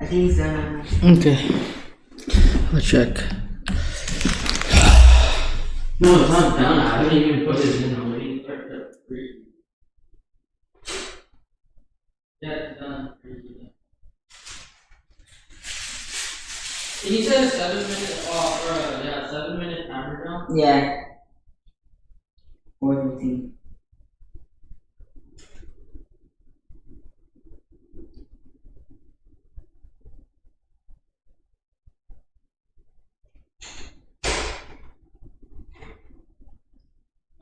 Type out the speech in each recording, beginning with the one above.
I think he's done. Okay. Let's check. No, it's not done. I haven't even put it in already. Yeah, it's done. He said 7 minutes off, 7 minute timer down. Yeah. 4:15.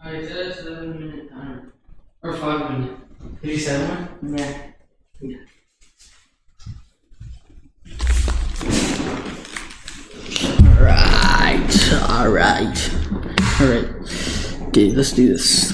I said 7 minute timer. Or 5 minute. Did you say one? Yeah. Alright. Okay, let's do this.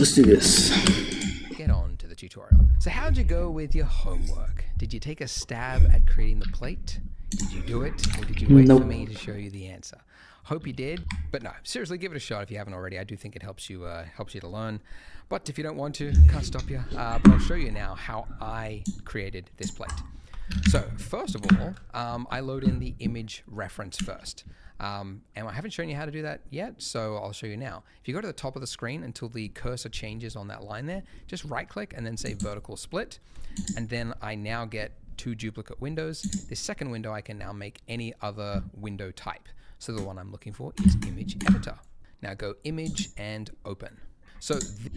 Get on to the tutorial. So how'd you go with your homework? Did you take a stab at creating the plate? Did you do it, or did you wait Nope. for me to show you the answer? Hope you did, but no, seriously, give it a shot if you haven't already. I do think it helps you to learn. But if you don't want to, can't stop you. But I'll show you now how I created this plate. So first of all, I load in the image reference first. And I haven't shown you how to do that yet, so I'll show you now. If you go to the top of the screen until the cursor changes on that line there, just right click and then say vertical split. And then I now get 2 duplicate windows. This second window I can now make any other window type. So the one I'm looking for is image editor. Now go image and open. So the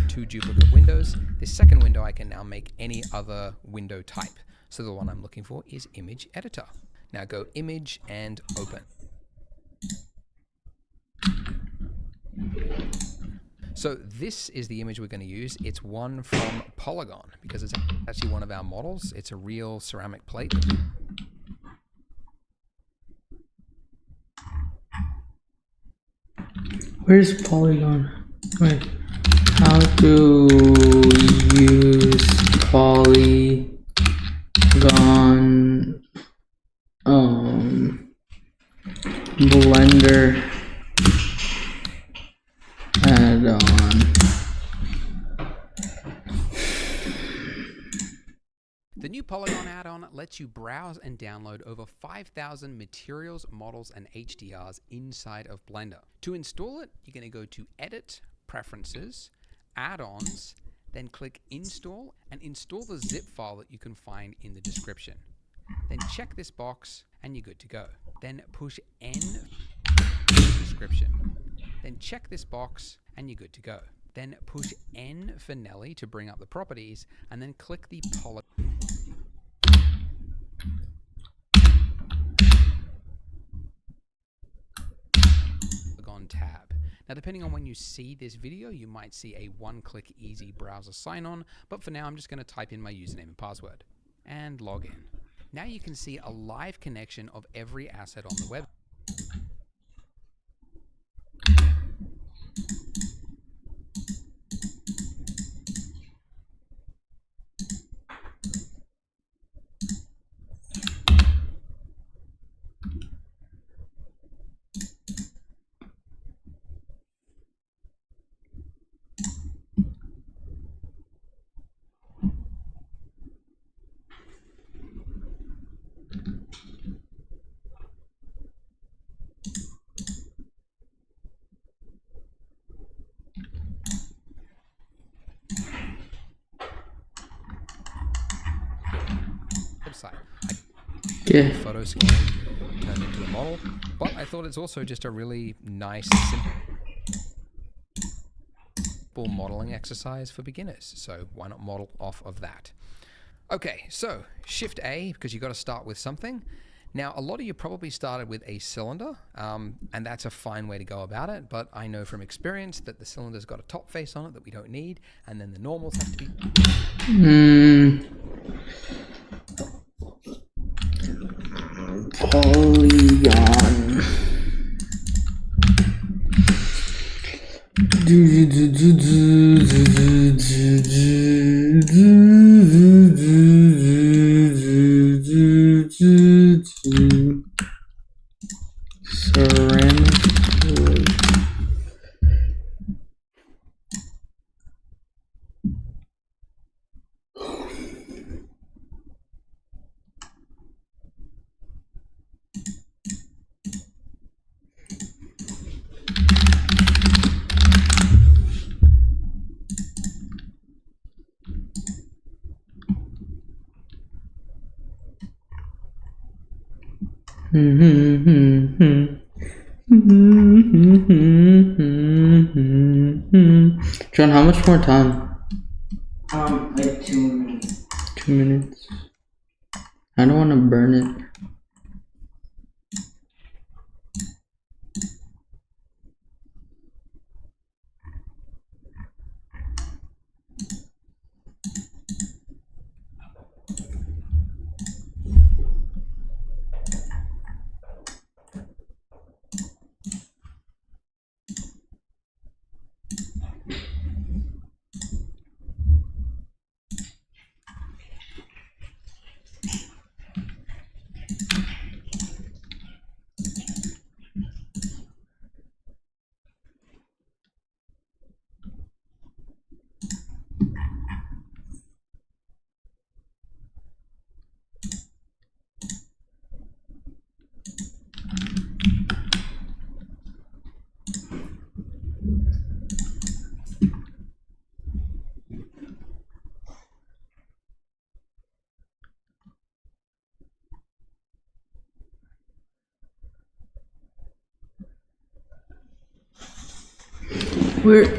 2 duplicate windows. This second window I can now make any other window type. So the one I'm looking for is image editor. Now go image and open. So this is the image we're going to use. It's one from Polygon because it's actually one of our models. It's a real ceramic plate. Where's Polygon? Wait. How to use Polygon Blender add-on. The new Polygon add-on lets you browse and download over 5,000 materials, models, and HDRs inside of Blender. To install it, you're going to go to Edit, Preferences, Add-ons, then click Install, and install the zip file that you can find in the description. Then check this box, and you're good to go. Then push N for description. Then check this box, and you're good to go. Then push N for Nelly to bring up the properties, and then click the Polygon tab. Now, depending on when you see this video, you might see a one-click easy browser sign-on, but for now, I'm just going to type in my username and password and log in. Now you can see a live connection of every asset on the web. Website. Yeah. Photo scan turned into the model, but I thought it's also just a really nice, simple modeling exercise for beginners. So why not model off of that? Okay, so Shift A, because you got to start with something. Now, a lot of you probably started with a cylinder, and that's a fine way to go about it, but I know from experience that the cylinder's got a top face on it that we don't need, and then the normals have to be... Polygon. Ceramic wood. John, how much more time? Like 2 minutes. 2 minutes. I don't want to burn it.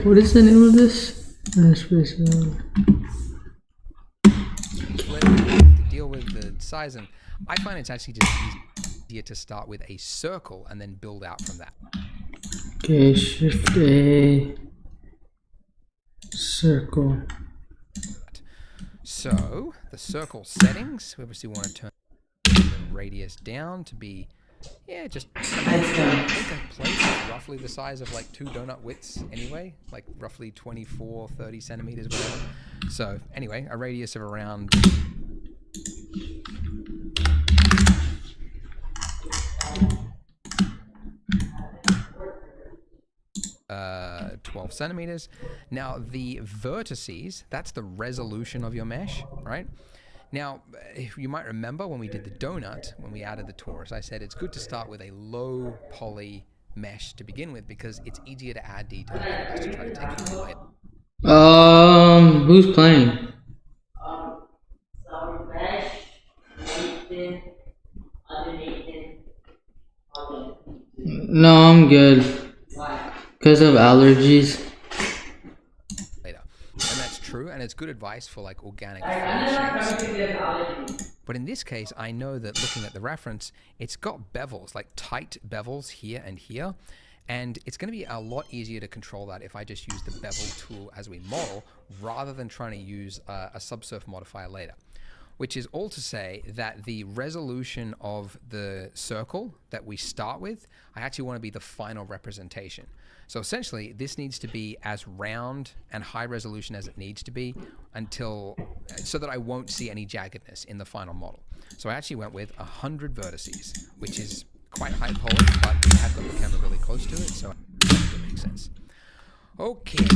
What is the name of this? Let deal with the size, and I find it's actually just easier to start with a circle and then build out from that. Okay, shift A, circle. So the circle settings, we obviously want to turn the radius down to be, yeah, just, I think I placed it roughly the size of like 2 donut widths anyway, like roughly 24, 30 centimeters, whatever. So anyway, a radius of around 12 centimeters. Now the vertices, that's the resolution of your mesh, right? Now, if you might remember when we did the donut, when we added the torus, I said it's good to start with a low poly mesh to begin with because it's easier to add detail than it is to try to take it away. Who's playing? So mesh, Nathan, other Nathan, okay. No, I'm good. Why? Because of allergies. Later. And that's true, and it's good advice for like organic I'm food not shapes. going to get allergy. But in this case, I know that looking at the reference, it's got bevels, like tight bevels here and here. And it's going to be a lot easier to control that if I just use the bevel tool as we model, rather than trying to use a subsurf modifier later. Which is all to say that the resolution of the circle that we start with, I actually want to be the final representation. So essentially, this needs to be as round and high resolution as it needs to be so that I won't see any jaggedness in the final model. So I actually went with 100 vertices, which is quite high poly, but we have got the camera really close to it, so it makes sense. Okay,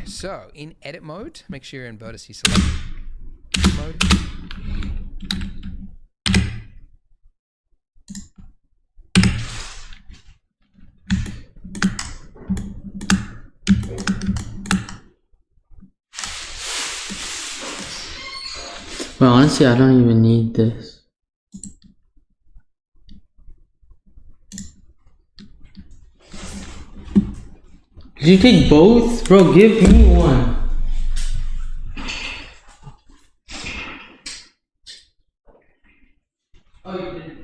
so in edit mode, make sure you're in vertices selected mode. Well, honestly, I don't even need this. Did you take both? Bro, give me one. Oh, you didn't.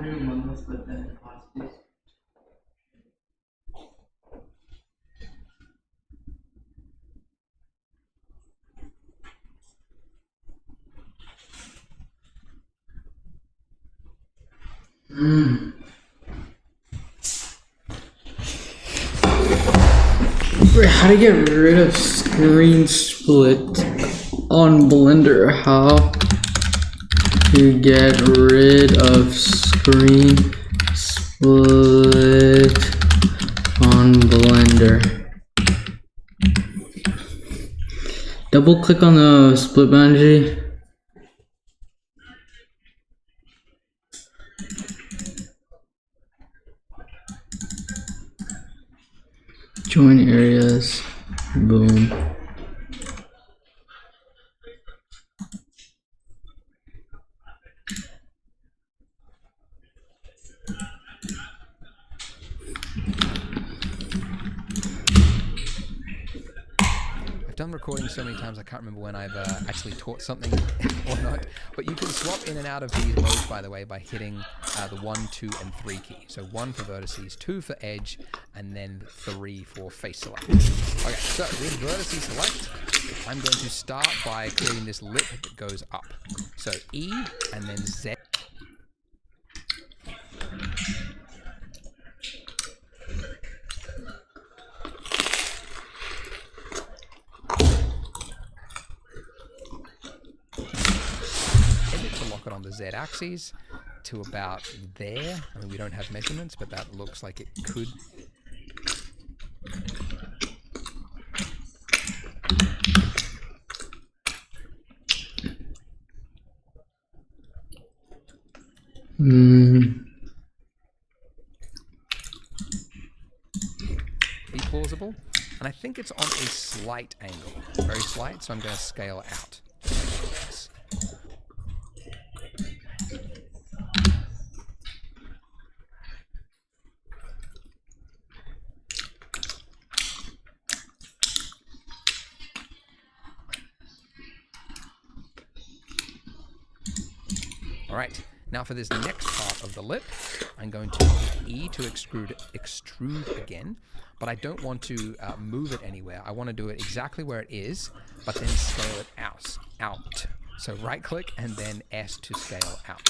doing Monmouth, but then Ospreys. How to get rid of screen split on Blender? How to get rid of screen split on Blender? Double click on the split boundary. Join areas. Boom. I've done recording so many times I can't remember when I've actually taught something or not. But you can swap in and out of these modes, by the way, by hitting the 1, 2, and 3 key. So 1 for vertices, 2 for edge, and then 3 for face select. Okay, so with vertices select, I'm going to start by creating this lip that goes up. So E and then Z. On the Z-axis to about there. I mean, we don't have measurements, but that looks like it could. Be plausible, and I think it's on a slight angle, very slight, so I'm going to scale out. Alright, now for this next part of the lip, I'm going to E to extrude again, but I don't want to move it anywhere. I want to do it exactly where it is, but then scale it out. So right click and then S to scale out.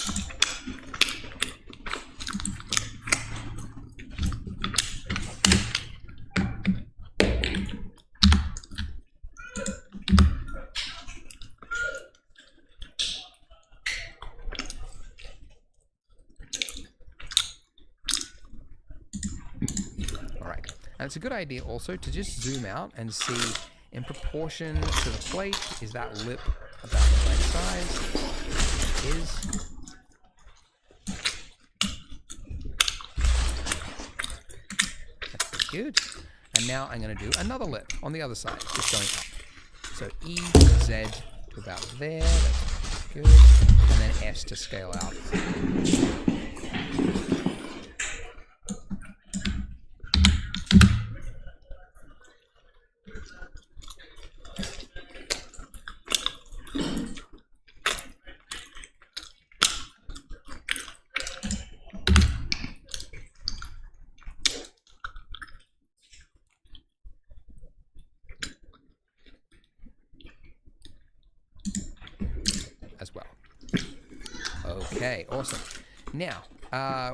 And it's a good idea also to just zoom out and see in proportion to the plate, is that lip about the right size? It is. That's pretty good. And now I'm going to do another lip on the other side, just going up. So E, Z to about there, that's pretty good. And then S to scale out. As well. Okay, awesome. Now,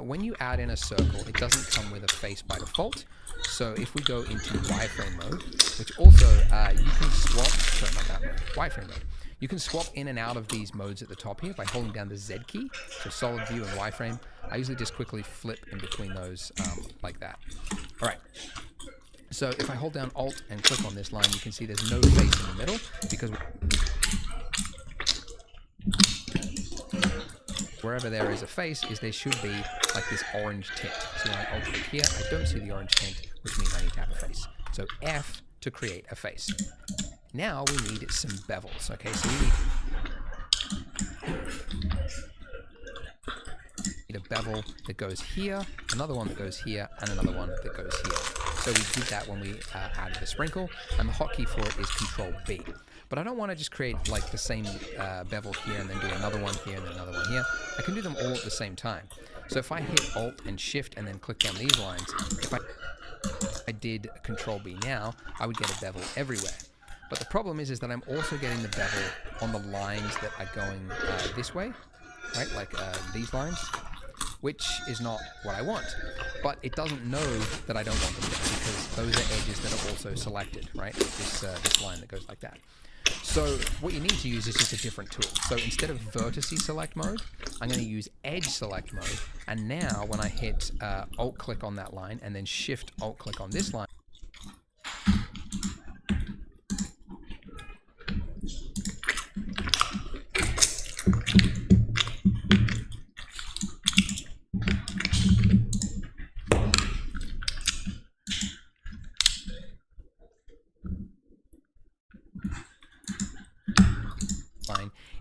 when you add in a circle, it doesn't come with a face by default. So if we go into wireframe mode, which also you can swap, sorry, not that mode, wireframe mode. You can swap in and out of these modes at the top here by holding down the Z key, so solid view and wireframe. I usually just quickly flip in between those like that. All right. So if I hold down Alt and click on this line, you can see there's no face in the middle because wherever there is a face, there should be like this orange tint. So when I alt click here, I don't see the orange tint, which means I need to have a face. So F to create a face. Now we need some bevels. Okay, so we need a bevel that goes here, another one that goes here, and another one that goes here. So we did that when we added the sprinkle, and the hotkey for it is Control B. But I don't want to just create like the same bevel here and then do another one here and then another one here. I can do them all at the same time. So if I hit Alt and Shift and then click down these lines, if I did Control B now, I would get a bevel everywhere. But the problem is that I'm also getting the bevel on the lines that are going this way, right? Like these lines, which is not what I want. But it doesn't know that I don't want them there because those are edges that are also selected, right? This line that goes like that. So what you need to use is just a different tool. So instead of vertice select mode, I'm going to use edge select mode. And now when I hit Alt click on that line and then Shift Alt click on this line,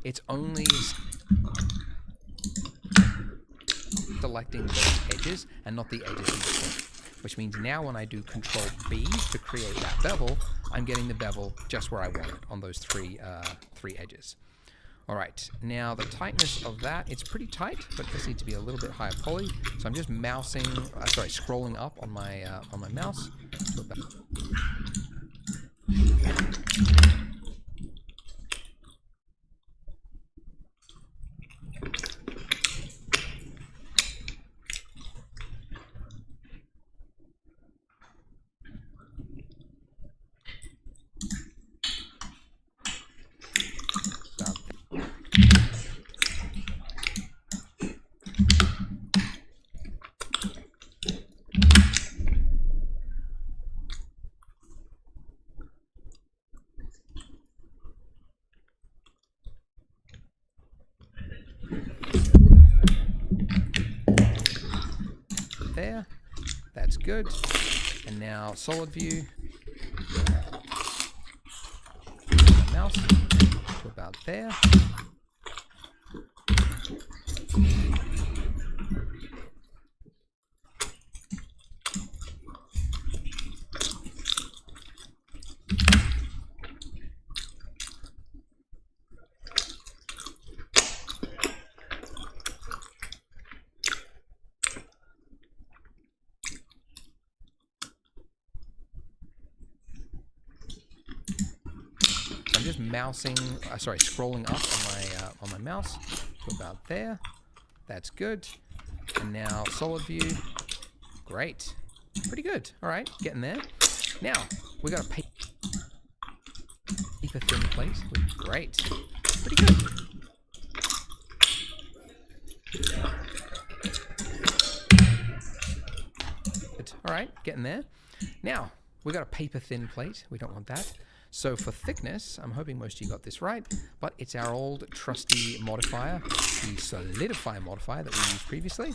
it's only selecting those edges and not the edges in between. Which means now when I do Control B to create that bevel, I'm getting the bevel just where I want it on those three edges. All right, now the tightness of that, it's pretty tight, but this needs to be a little bit higher poly. So I'm just scrolling up on my mouse. There, that's good. And now solid view, mouse to about there. I'm just scrolling up on my mouse to about there. That's good. And now solid view. Great. Pretty good. All right, getting there. Now we got a paper thin plate. Great. Pretty good. All right, getting there. Now we got a paper thin plate. We don't want that. So for thickness, I'm hoping most of you got this right, but it's our old trusty modifier, the solidify modifier that we used previously.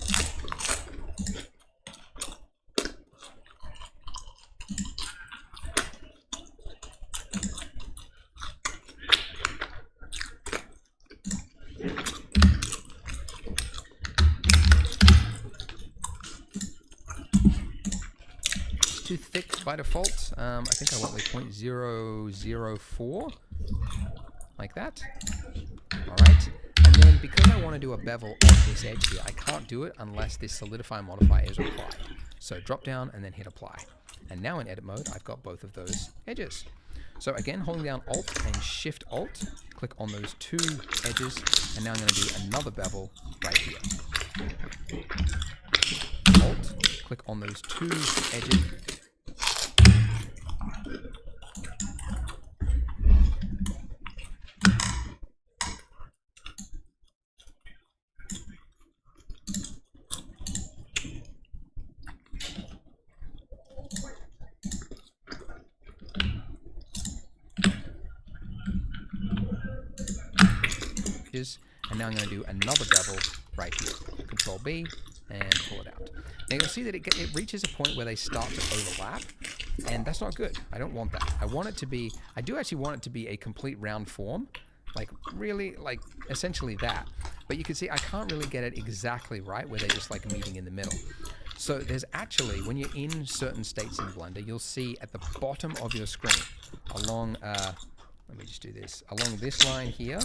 Too thick by default. I think I went with 0.004, like that. All right, and then because I want to do a bevel on this edge here, I can't do it unless this solidify modifier is applied. So drop down and then hit apply. And now in edit mode, I've got both of those edges. So again, holding down Alt and Shift Alt, click on those two edges, and now I'm going to do another bevel right here. Alt, click on those two edges. And now I'm going to do another bevel right here. Control B and pull it out. Now you'll see that it reaches a point where they start to overlap, and that's not good. I don't want that. I do actually want it to be a complete round form, like really, like essentially that. But you can see I can't really get it exactly right where they're just like meeting in the middle. So there's actually, when you're in certain states in Blender, you'll see at the bottom of your screen, along let me just do this. Along this line here,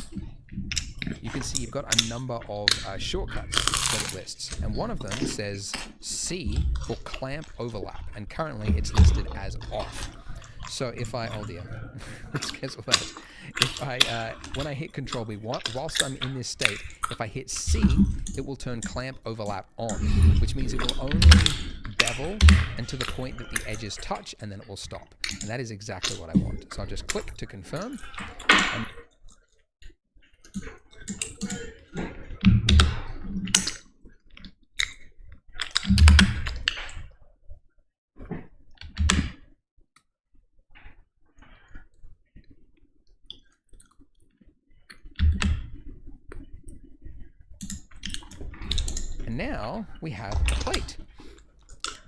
you can see you've got a number of shortcuts that it lists. And one of them says C for clamp overlap. And currently it's listed as off. So if I, oh dear, let's cancel that. If I, when I hit Control B, whilst I'm in this state, if I hit C, it will turn clamp overlap on, which means it will only bevel and to the point that the edges touch, and then it will stop. And that is exactly what I want. So I'll just click to confirm. And now we have a plate.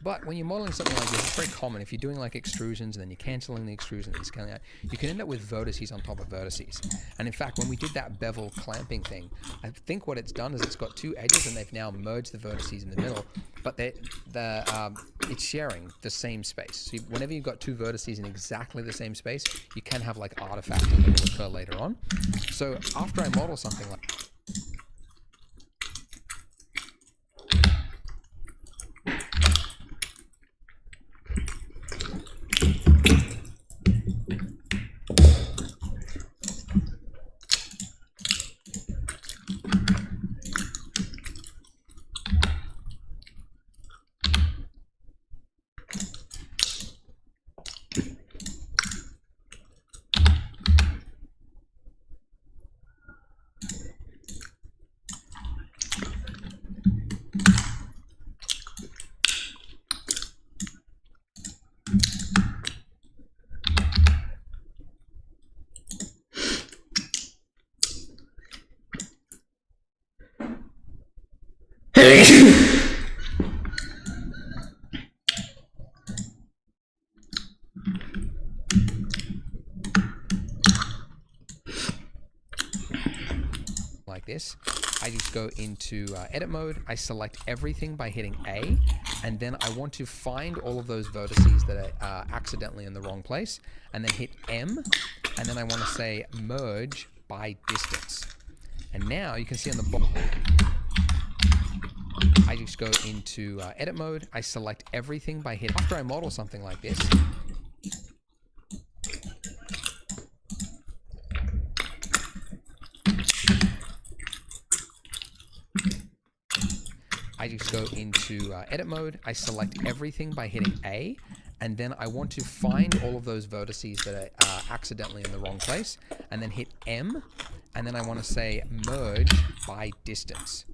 But when you're modeling something like this, it's very common. If you're doing like extrusions and then you're canceling the extrusion and scaling out, you can end up with vertices on top of vertices. And in fact, when we did that bevel clamping thing, I think what it's done is it's got two edges and they've now merged the vertices in the middle, but it's sharing the same space. So whenever you've got two vertices in exactly the same space, you can have like artifacts that will occur later on. So after I model something like this, I just go into edit mode. I select everything by hitting A, and then I want to find all of those vertices that are accidentally in the wrong place, and then hit M, and then I want to say merge by distance. And now you can see on the bottom, I just go into edit mode. I select everything by hitting, after I model something like this, I just go into edit mode. I select everything by hitting A, and then I want to find all of those vertices that are accidentally in the wrong place, and then hit M, and then I want to say merge by distance.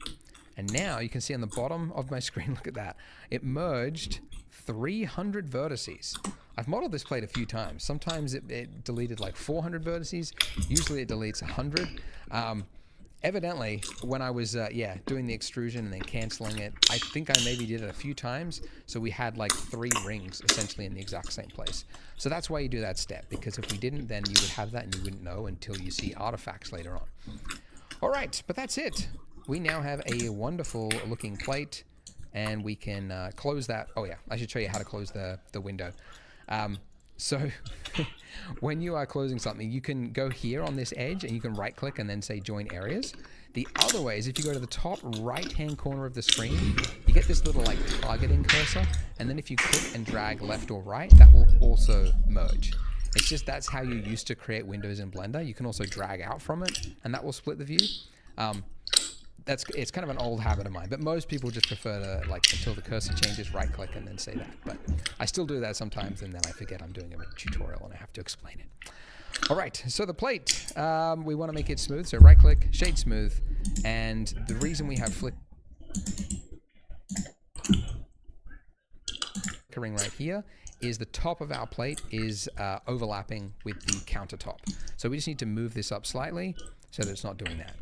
And now you can see on the bottom of my screen, look at that, it merged 300 vertices. I've modeled this plate a few times. Sometimes it deleted like 400 vertices. Usually it deletes 100. Evidently, when I was doing the extrusion and then canceling it, I think I maybe did it a few times. So we had like 3 rings essentially in the exact same place. So that's why you do that step, because if we didn't, then you would have that and you wouldn't know until you see artifacts later on. All right, but that's it. We now have a wonderful looking plate, and we can close that. Oh yeah, I should show you how to close the window. So when you are closing something, you can go here on this edge and you can right click and then say join areas. The other way is if you go to the top right hand corner of the screen, you get this little like targeting cursor, and then if you click and drag left or right, that will also merge. It's just that's how you used to create windows in Blender. You can also drag out from it and that will split the view. It's kind of an old habit of mine, but most people just prefer to, like, until the cursor changes, right click and then say that. But I still do that sometimes, and then I forget I'm doing a tutorial and I have to explain it. All right, so the plate, we want to make it smooth, so right click, shade smooth, and the reason we have flickering right here is the top of our plate is overlapping with the countertop. So we just need to move this up slightly so that it's not doing that.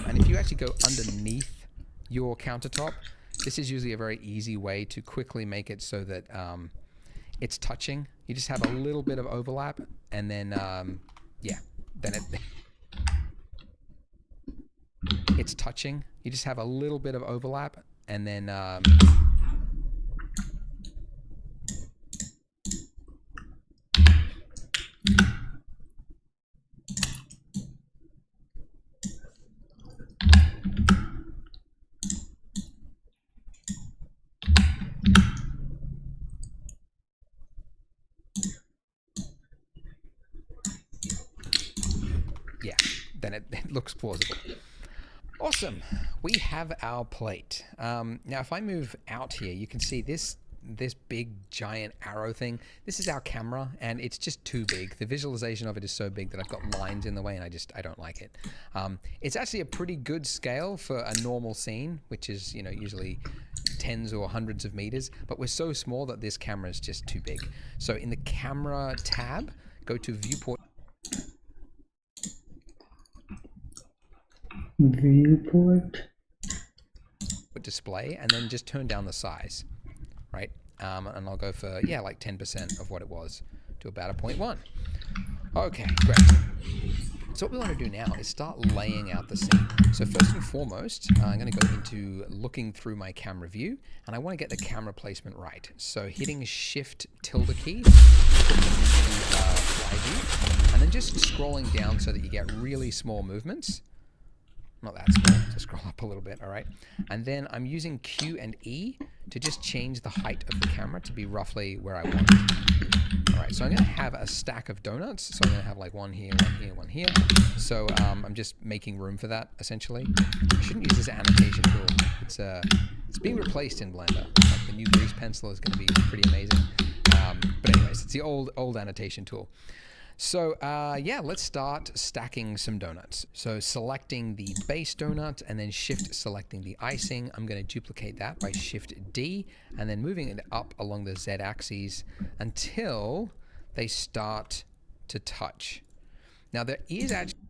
And if you actually go underneath your countertop, this is usually a very easy way to quickly make it so that it's touching. You just have a little bit of overlap, and then yeah, then it's touching. You just have a little bit of overlap, and then yeah, then it looks plausible. Awesome. We have our plate. Now, if I move out here, you can see this big giant arrow thing. This is our camera, and it's just too big. The visualization of it is so big that I've got lines in the way, and I don't like it. It's actually a pretty good scale for a normal scene, which is, you know, usually tens or hundreds of meters, but we're so small that this camera is just too big. So in the camera tab, go to viewport. Viewport. Display, and then just turn down the size, right? And I'll go for, yeah, like 10% of what it was to about a 0.1. Okay, great. So what we want to do now is start laying out the scene. So first and foremost, I'm going to go into looking through my camera view, and I want to get the camera placement right. So hitting Shift tilde key, fly view, and then just scrolling down so that you get really small movements. Not that small, to scroll up a little bit, all right? And then I'm using Q and E to just change the height of the camera to be roughly where I want it. All right, so I'm gonna have a stack of donuts. So I'm gonna have like one here, one here, one here. So I'm just making room for that, essentially. I shouldn't use this annotation tool. It's being replaced in Blender. Like the new grease pencil is gonna be pretty amazing. But anyways, it's the old annotation tool. So yeah, let's start stacking some donuts. So selecting the base donut and then shift selecting the icing. I'm going to duplicate that by Shift D and then moving it up along the Z axis until they start to touch. Now there is actually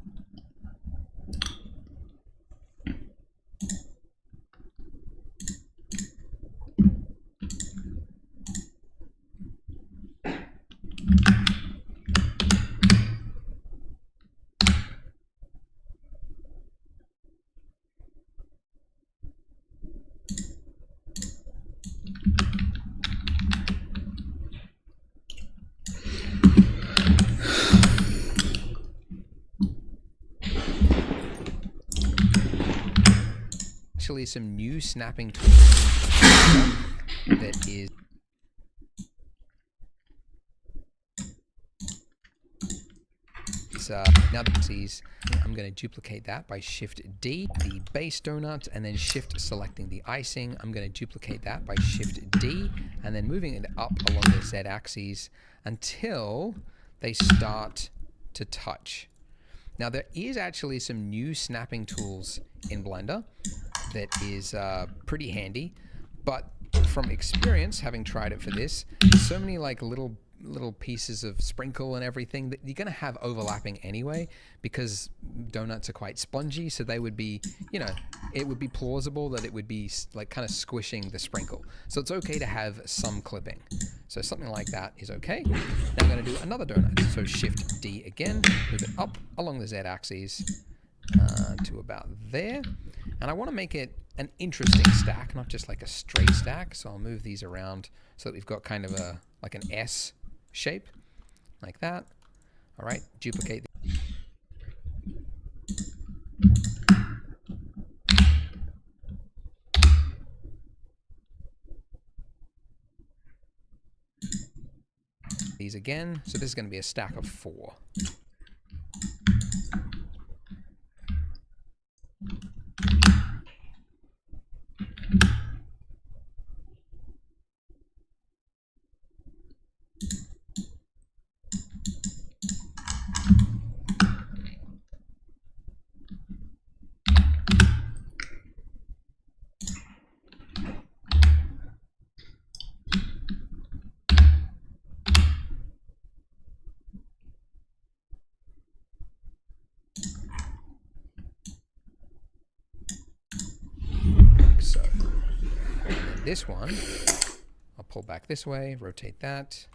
some new snapping tools that is now that sees, I'm going to duplicate that by Shift D, the base donut, and then shift selecting the icing. I'm going to duplicate that by Shift D and then moving it up along the Z axis until they start to touch. Now there is actually some new snapping tools in Blender that is pretty handy, but from experience, having tried it for this, so many like little pieces of sprinkle and everything that you're going to have overlapping anyway, because donuts are quite spongy, so they would be, you know, it would be plausible that it would be like kind of squishing the sprinkle. So it's okay to have some clipping. So something like that is okay. Now I'm going to do another donut. So Shift D again, move it up along the Z axis to about there. And I want to make it an interesting stack, not just like a straight stack. So I'll move these around so that we've got kind of a like an S shape, like that. All right, duplicate. These again. So this is going to be a stack of 4. this one, I'll pull back this way, rotate that,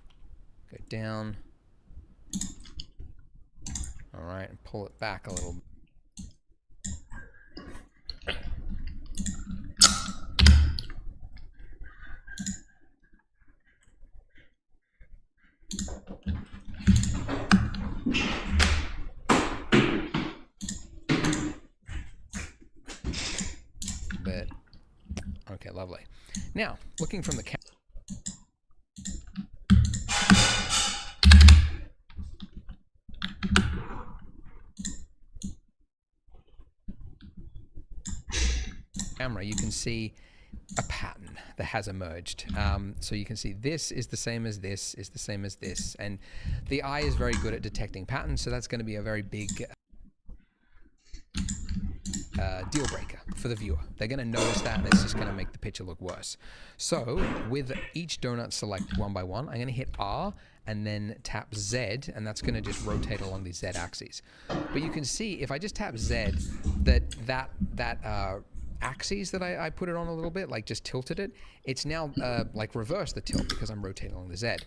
go down. All right, and pull it back a little. But okay, lovely. Now, looking from the camera. You can see a pattern that has emerged. So you can see this is the same as this, is the same as this, and the eye is very good at detecting patterns, so that's going to be a very big deal breaker for the viewer. They're going to notice that, and it's just going to make the picture look worse. So with each donut select one by one, I'm going to hit R and then tap Z, and that's going to just rotate along the Z axes. But you can see if I just tap Z, that axes that I put it on a little bit, like just tilted it, it's now like reverse the tilt because I'm rotating along the Z.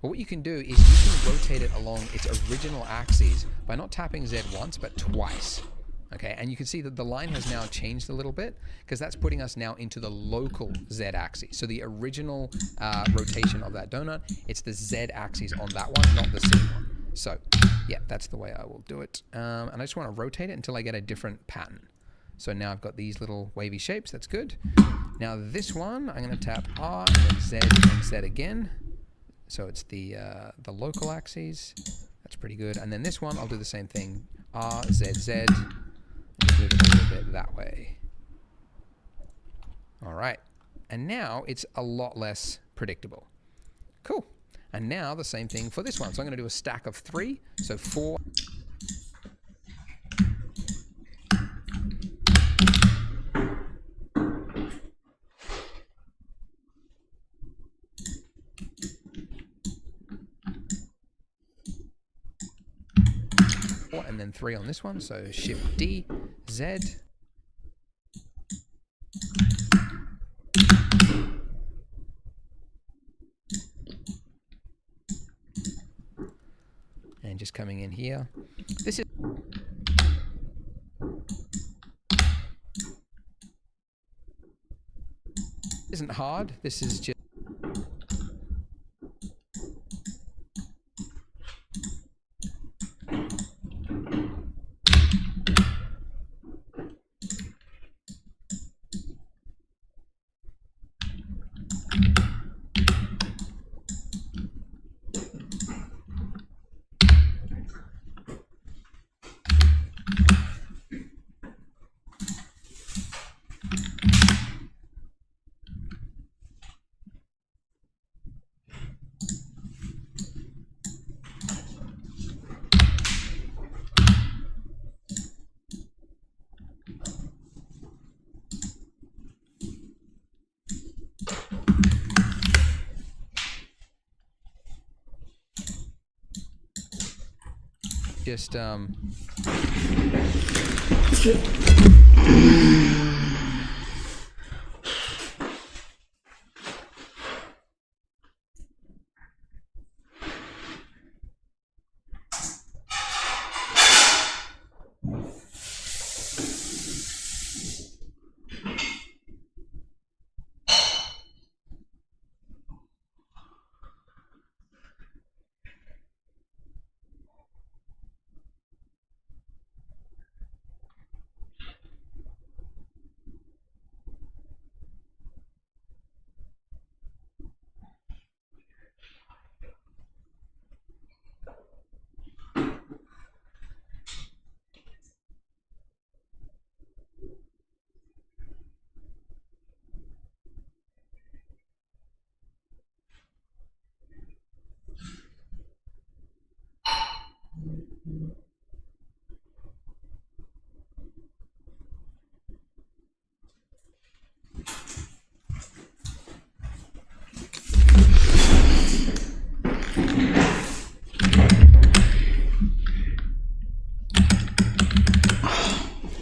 But what you can do is you can rotate it along its original axes by not tapping Z once, but twice. Okay, and you can see that the line has now changed a little bit because that's putting us now into the local Z axis. So the original rotation of that donut, it's the Z axis on that one, not the C one. So yeah, that's the way I will do it. And I just want to rotate it until I get a different pattern. So now I've got these little wavy shapes, that's good. Now this one, I'm going to tap R and then Z and Z again. So it's the local axes, that's pretty good. And then this one, I'll do the same thing, R, Z, Z, just move it a little bit that way. All right, and now it's a lot less predictable. Cool, and now the same thing for this one. So I'm going to do a stack of 3, so 4. And then 3 on this one, so Shift D, Z. And just coming in here. This isn't hard, this is just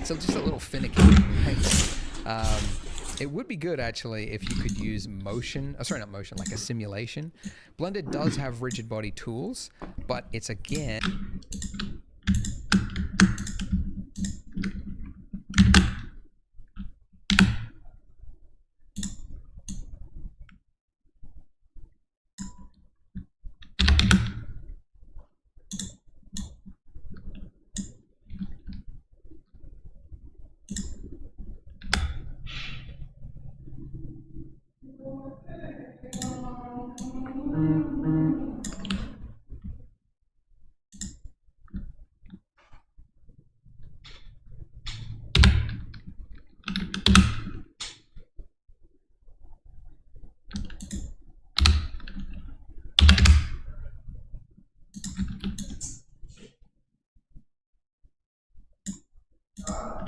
so just a little finicky, right? It would be good actually if you could use motion, sorry, not motion, like a simulation. Blender does have rigid body tools, but it's again,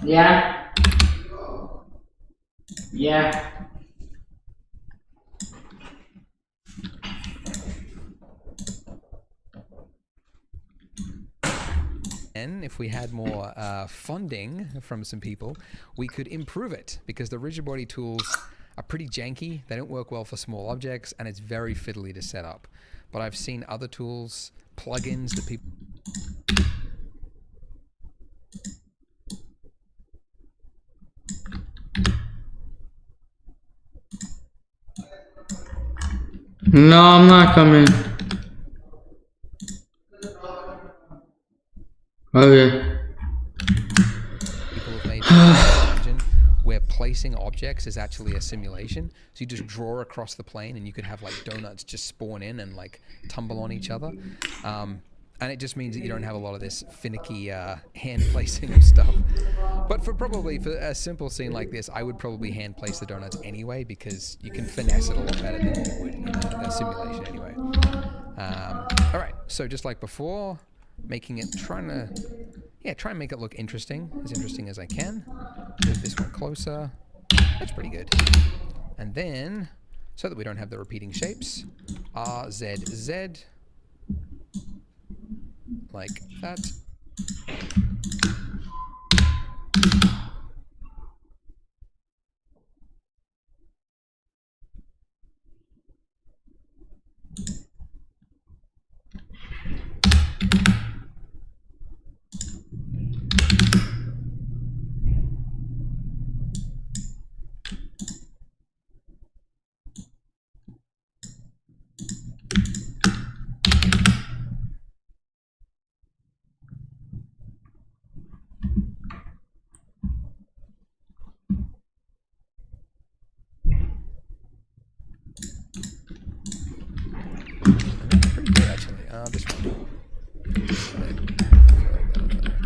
Yeah. Yeah. and if we had more funding from some people, we could improve it because the rigid body tools are pretty janky. They don't work well for small objects and it's very fiddly to set up. But I've seen other tools, plugins that people... No, I'm not coming. Okay. people have made imagine where placing objects is actually a simulation. So you just draw across the plane and you could have like donuts just spawn in and like tumble on each other. And it just means that you don't have a lot of this finicky hand placing of stuff. But for a simple scene like this, I would probably hand place the donuts anyway because you can finesse it a lot better than you would in a simulation anyway. All right, so just like before, making it, try and make it look interesting as I can. Move this one closer. That's pretty good. And then, so that we don't have the repeating shapes, R, Z, Z, like that. Pretty good actually. This one.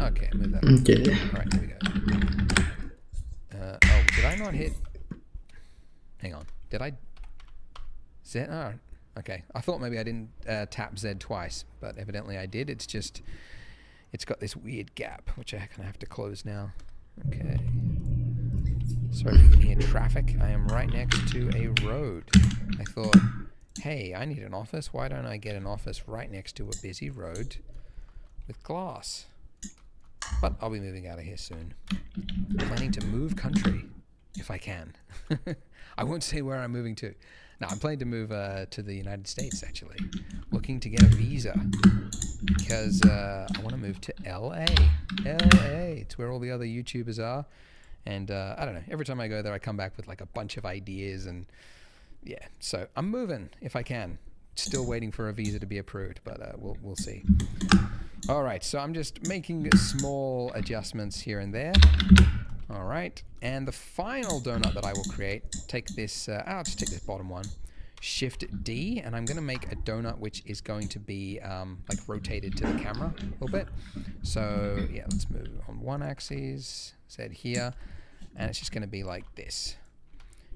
Okay, move that. Okay. All right, here we go. Oh, did I not hit? Hang on. Did I? Z? Oh, okay. I thought maybe I didn't tap Z twice, but evidently I did. It's just, it's got this weird gap, which I kind of have to close now. Okay. Sorry if you can hear traffic. I am right next to a road. I thought, hey, I need an office. Why don't I get an office right next to a busy road with glass? But I'll be moving out of here soon. Planning to move country, if I can. I won't say where I'm moving to. No, I'm planning to move to the United States, actually. Looking to get a visa. Because I want to move to LA. LA. It's where all the other YouTubers are. And I don't know. Every time I go there, I come back with like a bunch of ideas. And yeah, so I'm moving if I can. Still waiting for a visa to be approved, but we'll see. All right, so I'm just making small adjustments here and there. All right, and the final donut that I will create, take this, I'll just take this bottom one, Shift D, and I'm gonna make a donut which is going to be like rotated to the camera a little bit. So yeah, let's move on one axis, Z here, and it's just gonna be like this.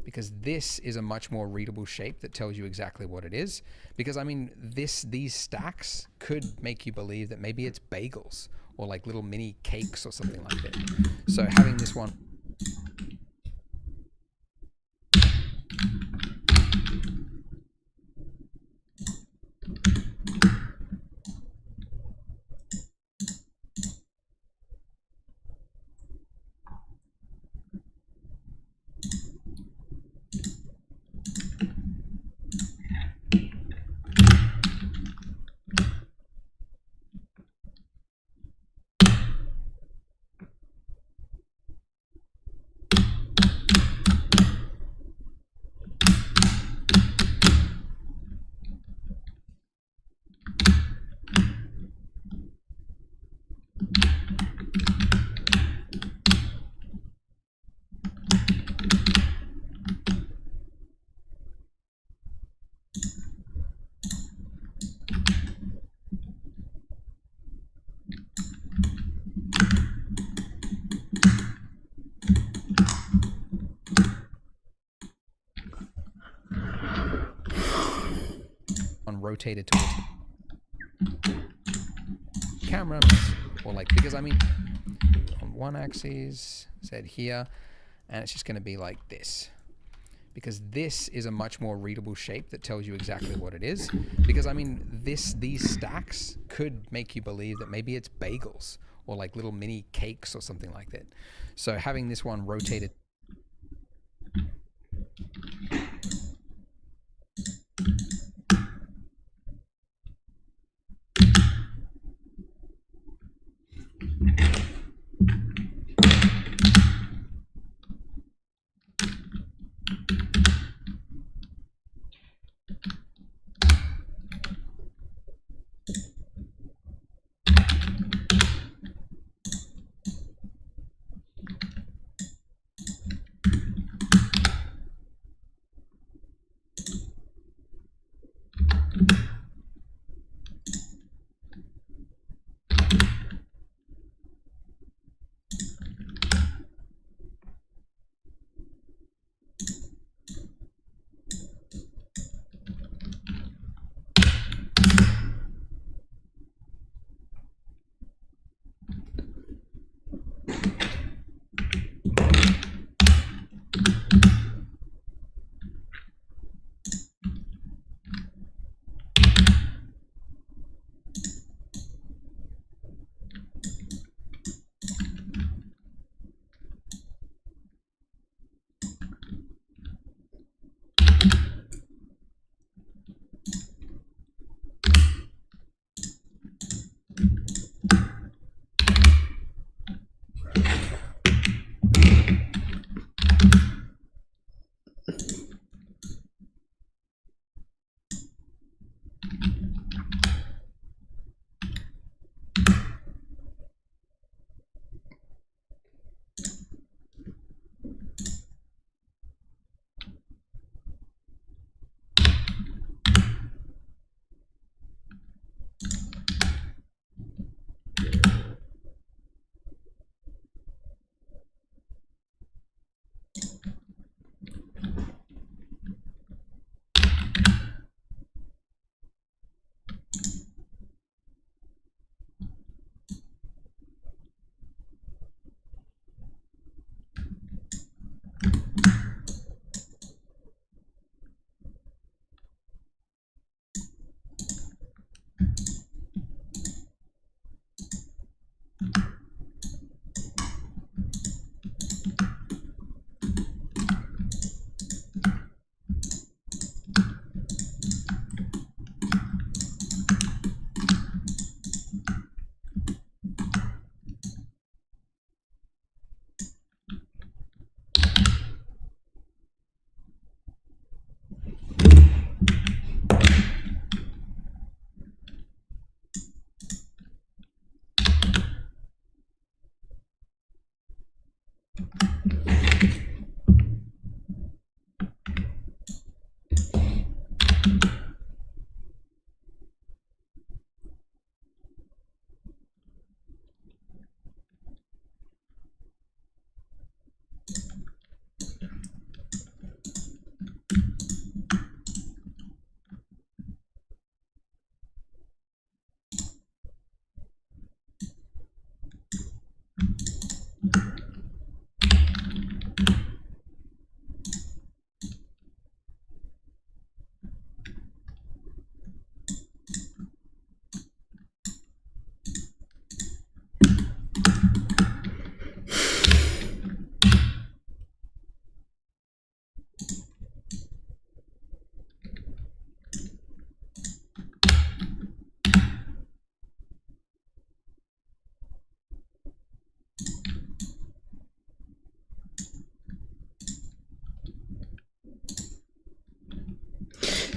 Because this is a much more readable shape that tells you exactly what it is. Because I mean, these stacks could make you believe that maybe it's bagels or like little mini cakes or something like that. So having this one. rotated towards the camera, or like, because I mean, on one axis, said here, and it's just going to be like this. Because this is a much more readable shape that tells you exactly what it is. Because I mean, these stacks could make you believe that maybe it's bagels or like little mini cakes or something like that. So having this one rotated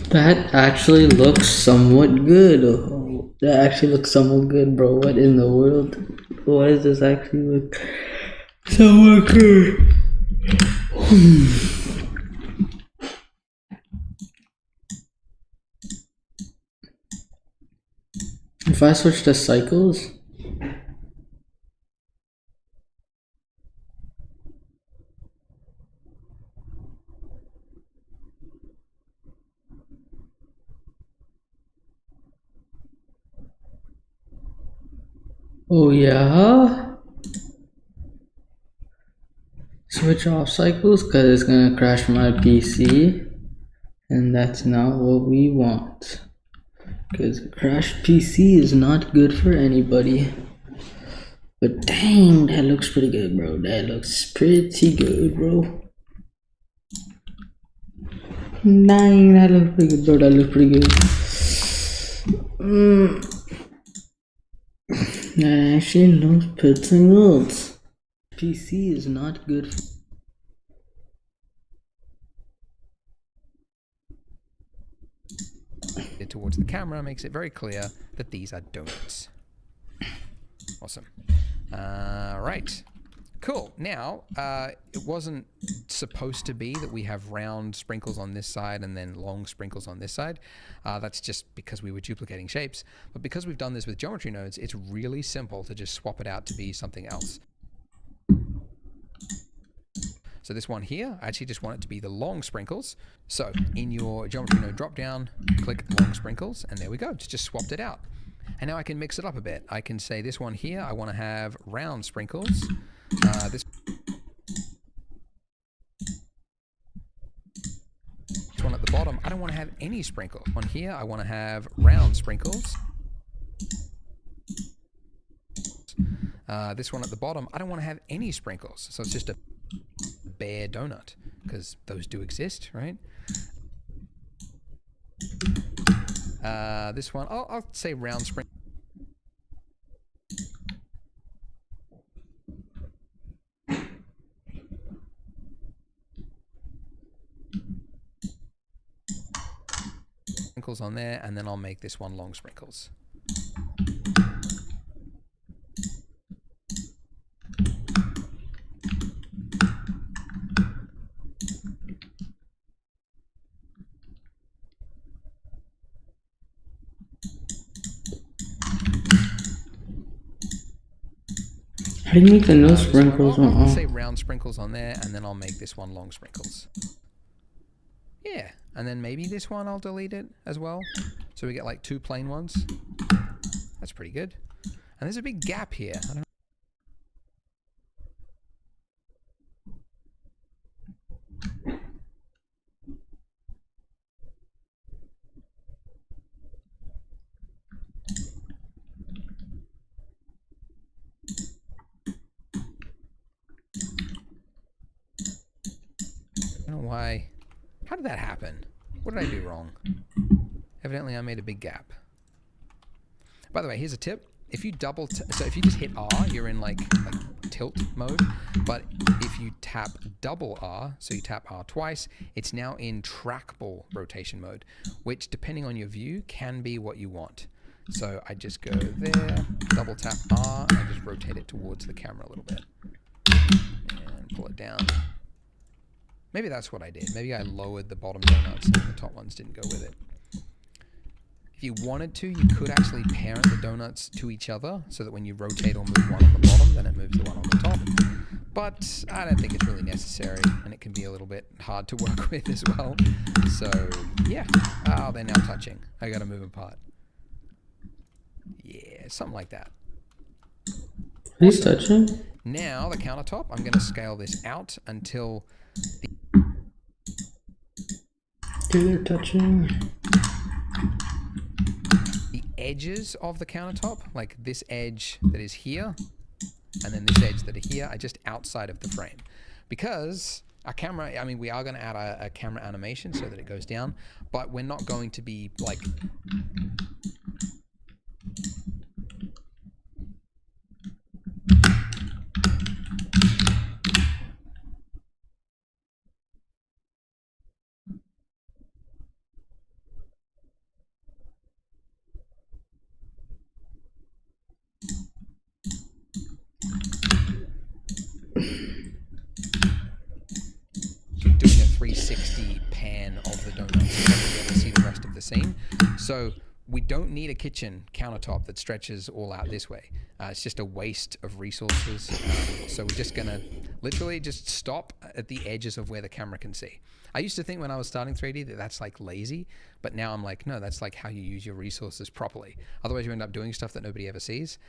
That actually looks somewhat good. Oh, that actually looks somewhat good, bro. What in the world? Why does this actually look somewhat good? If I switch to cycles, Oh yeah. Switch off cycles because it's gonna crash my PC, and that's not what we want. Because a crashed PC is not good for anybody. But dang, that looks pretty good, bro. That looks pretty good, bro. Dang, that looks pretty good, bro. That looks pretty good. That actually looks pretty good. PC is not good for It towards the camera makes it very clear that these are donuts. Awesome. Right. Cool. Now, it wasn't supposed to be that we have round sprinkles on this side and then long sprinkles on this side. That's just because we were duplicating shapes. But because we've done this with geometry nodes, it's really simple to just swap it out to be something else. So this one here, I actually just want it to be the long sprinkles. So in your geometry node dropdown, click long sprinkles, and there we go. It's just swapped it out. And now I can mix it up a bit. I can say this one here, I want to have round sprinkles. This one at the bottom, I don't want to have any sprinkles. On here, I want to have round sprinkles. This one at the bottom, I don't want to have any sprinkles. So it's just a bare donut, because those do exist, right? This one, I'll say round sprinkles. Sprinkles on there, and then I'll make this one long sprinkles. How do you make the no sprinkles one, on I'll all? say round sprinkles on there, and then I'll make this one long sprinkles. Yeah, and then maybe this one I'll delete it as well. So we get like two plain ones. That's pretty good. And there's a big gap here. I don't know why. How did that happen? What did I do wrong? Evidently I made a big gap. By the way, here's a tip. If you so if you just hit R, you're in like tilt mode. But if you tap double R, so you tap R twice, it's now in trackball rotation mode, which depending on your view can be what you want. So I just go there, double tap R, and I just rotate it towards the camera a little bit. And pull it down. Maybe that's what I did. Maybe I lowered the bottom donuts and the top ones didn't go with it. If you wanted to, you could actually parent the donuts to each other so that when you rotate or move one on the bottom, then it moves the one on the top. But I don't think it's really necessary, and it can be a little bit hard to work with as well. So, yeah. Oh, they're now touching. I gotta move them apart. Yeah, something like that. He's touching. Now, the countertop, I'm gonna scale this out until They're touching. the edges of the countertop, like this edge that is here, and then this edge that are here, are just outside of the frame. Because our camera, I mean, we are going to add a camera animation so that it goes down, but we're not going to be like... doing a 360 pan of the donuts so that we able to see the rest of the scene. So we don't need a kitchen countertop that stretches all out this way. It's just a waste of resources. So we're just gonna literally just stop at the edges of where the camera can see. I used to think when I was starting 3D that that's like lazy, but now I'm like, no, that's like how you use your resources properly. Otherwise you end up doing stuff that nobody ever sees,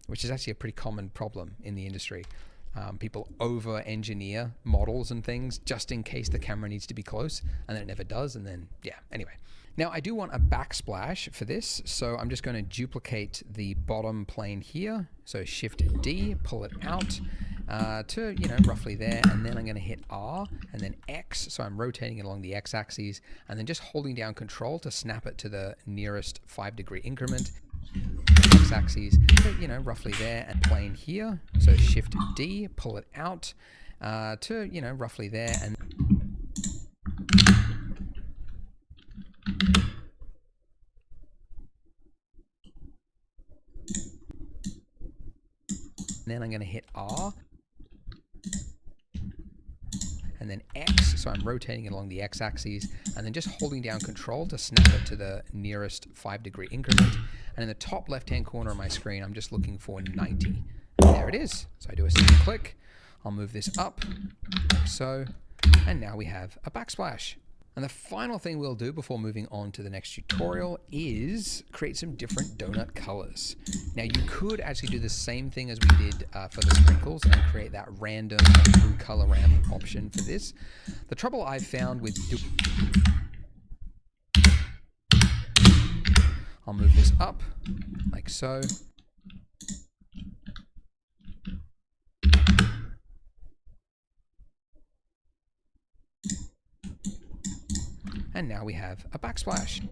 which is actually a pretty common problem in the industry. People over-engineer models and things just in case the camera needs to be close, and then it never does, and then, yeah, anyway. Now, I do want a backsplash for this, so I'm just going to duplicate the bottom plane here. So Shift-D, pull it out to, you know, roughly there, and then I'm going to hit R, and then X, so I'm rotating it along the X-axis, and then just holding down Control to snap it to the nearest 5-degree increment. X-axis, you know, roughly there, and plane here. So Shift-D, pull it out to, you know, roughly there, and then I'm going to hit R, and then X, so I'm rotating it along the X-axis, and then just holding down Control to snap it to the nearest 5-degree increment. And in the top left-hand corner of my screen, I'm just looking for 90. There it is. So I do a single click. I'll move this up, like so, and now we have a backsplash. And the final thing we'll do before moving on to the next tutorial is create some different donut colors. Now you could actually do the same thing as we did for the sprinkles and create that random through color ramp option for this. The trouble I've found with I'll move this up like so. And now we have a backsplash.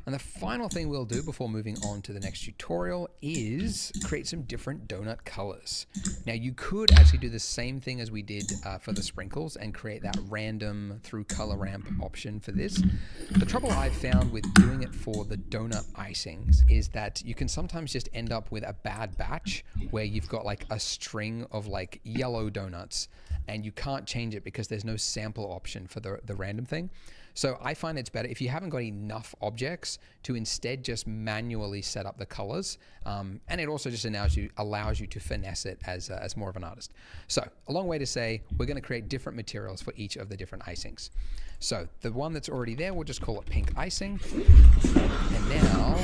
And the final thing we'll do before moving on to the next tutorial is create some different donut colors. Now you could actually do the same thing as we did for the sprinkles and create that random through color ramp option for this. The trouble I've found with doing it for the donut icings is that you can sometimes just end up with a bad batch where you've got like a string of like yellow donuts and you can't change it because there's no sample option for the random thing. So I find it's better if you haven't got enough objects to instead just manually set up the colors, and it also just allows you to finesse it as more of an artist. So a long way to say we're going to create different materials for each of the different icings. So the one that's already there, we'll just call it pink icing. And now,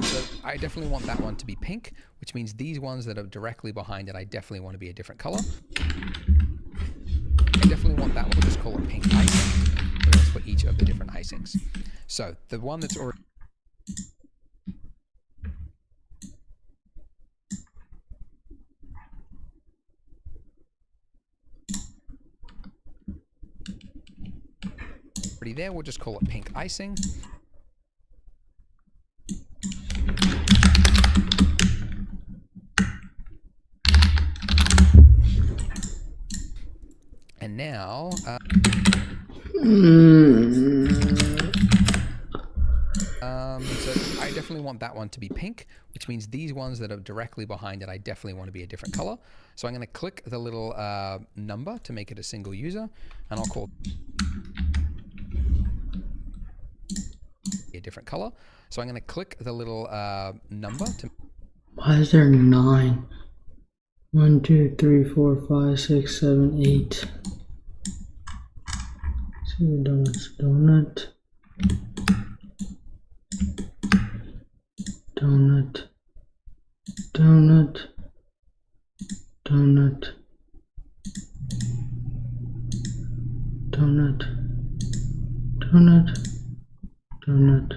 so I definitely want that one to be pink, which means these ones that are directly behind it, I definitely want to be a different color. I definitely want that one, we'll just call it pink icing. For each of the different icings. So the one that's already there, we'll just call it pink icing. And now so I definitely want that one to be pink, which means these ones that are directly behind it, I definitely want to be a different color. So I'm going to click the little number to make it a single user, and I'll call a different color. So I'm going to click the little number to. Why is there 9? 1, 2, 3, 4, 5, 6, 7, 8. Donuts, donut, donut, donut, donut, donut, donut, donut.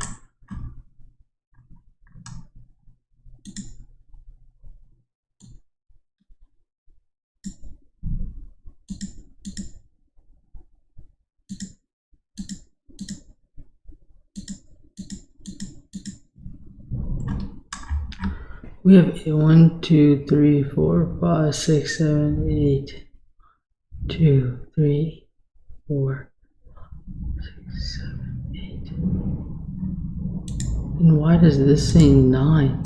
We have 1, 2, 3, 4, 5, 6, 7, 8. 2, 3, 4, 6, 7, And why does this say 9?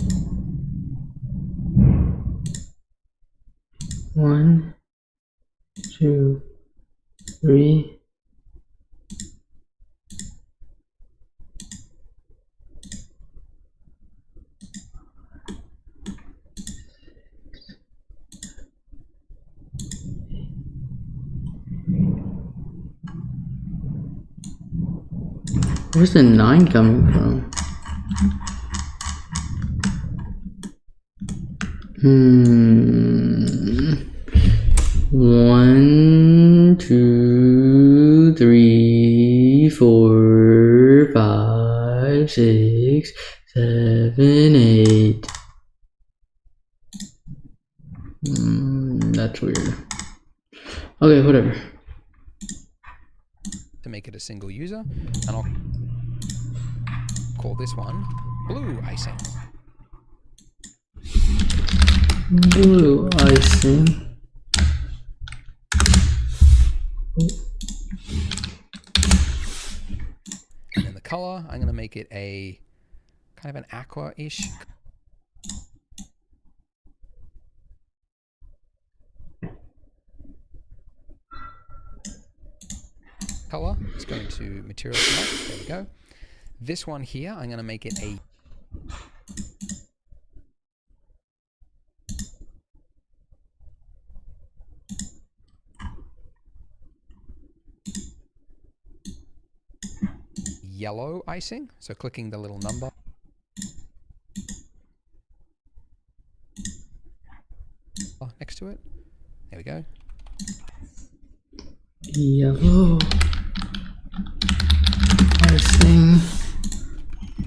1, 2, 3. Where's the 9 coming from? One, two, three, 4, 5, 6, 7, 8. That's weird. Okay, whatever. To make it a single user, and I'll call this one blue icing. Blue icing. And then the color, I'm going to make it a kind of an aqua-ish. Color, it's going to material select, there we go. This one here, I'm going to make it a yellow icing, so clicking the little number. Next to it, there we go. Yellow icing.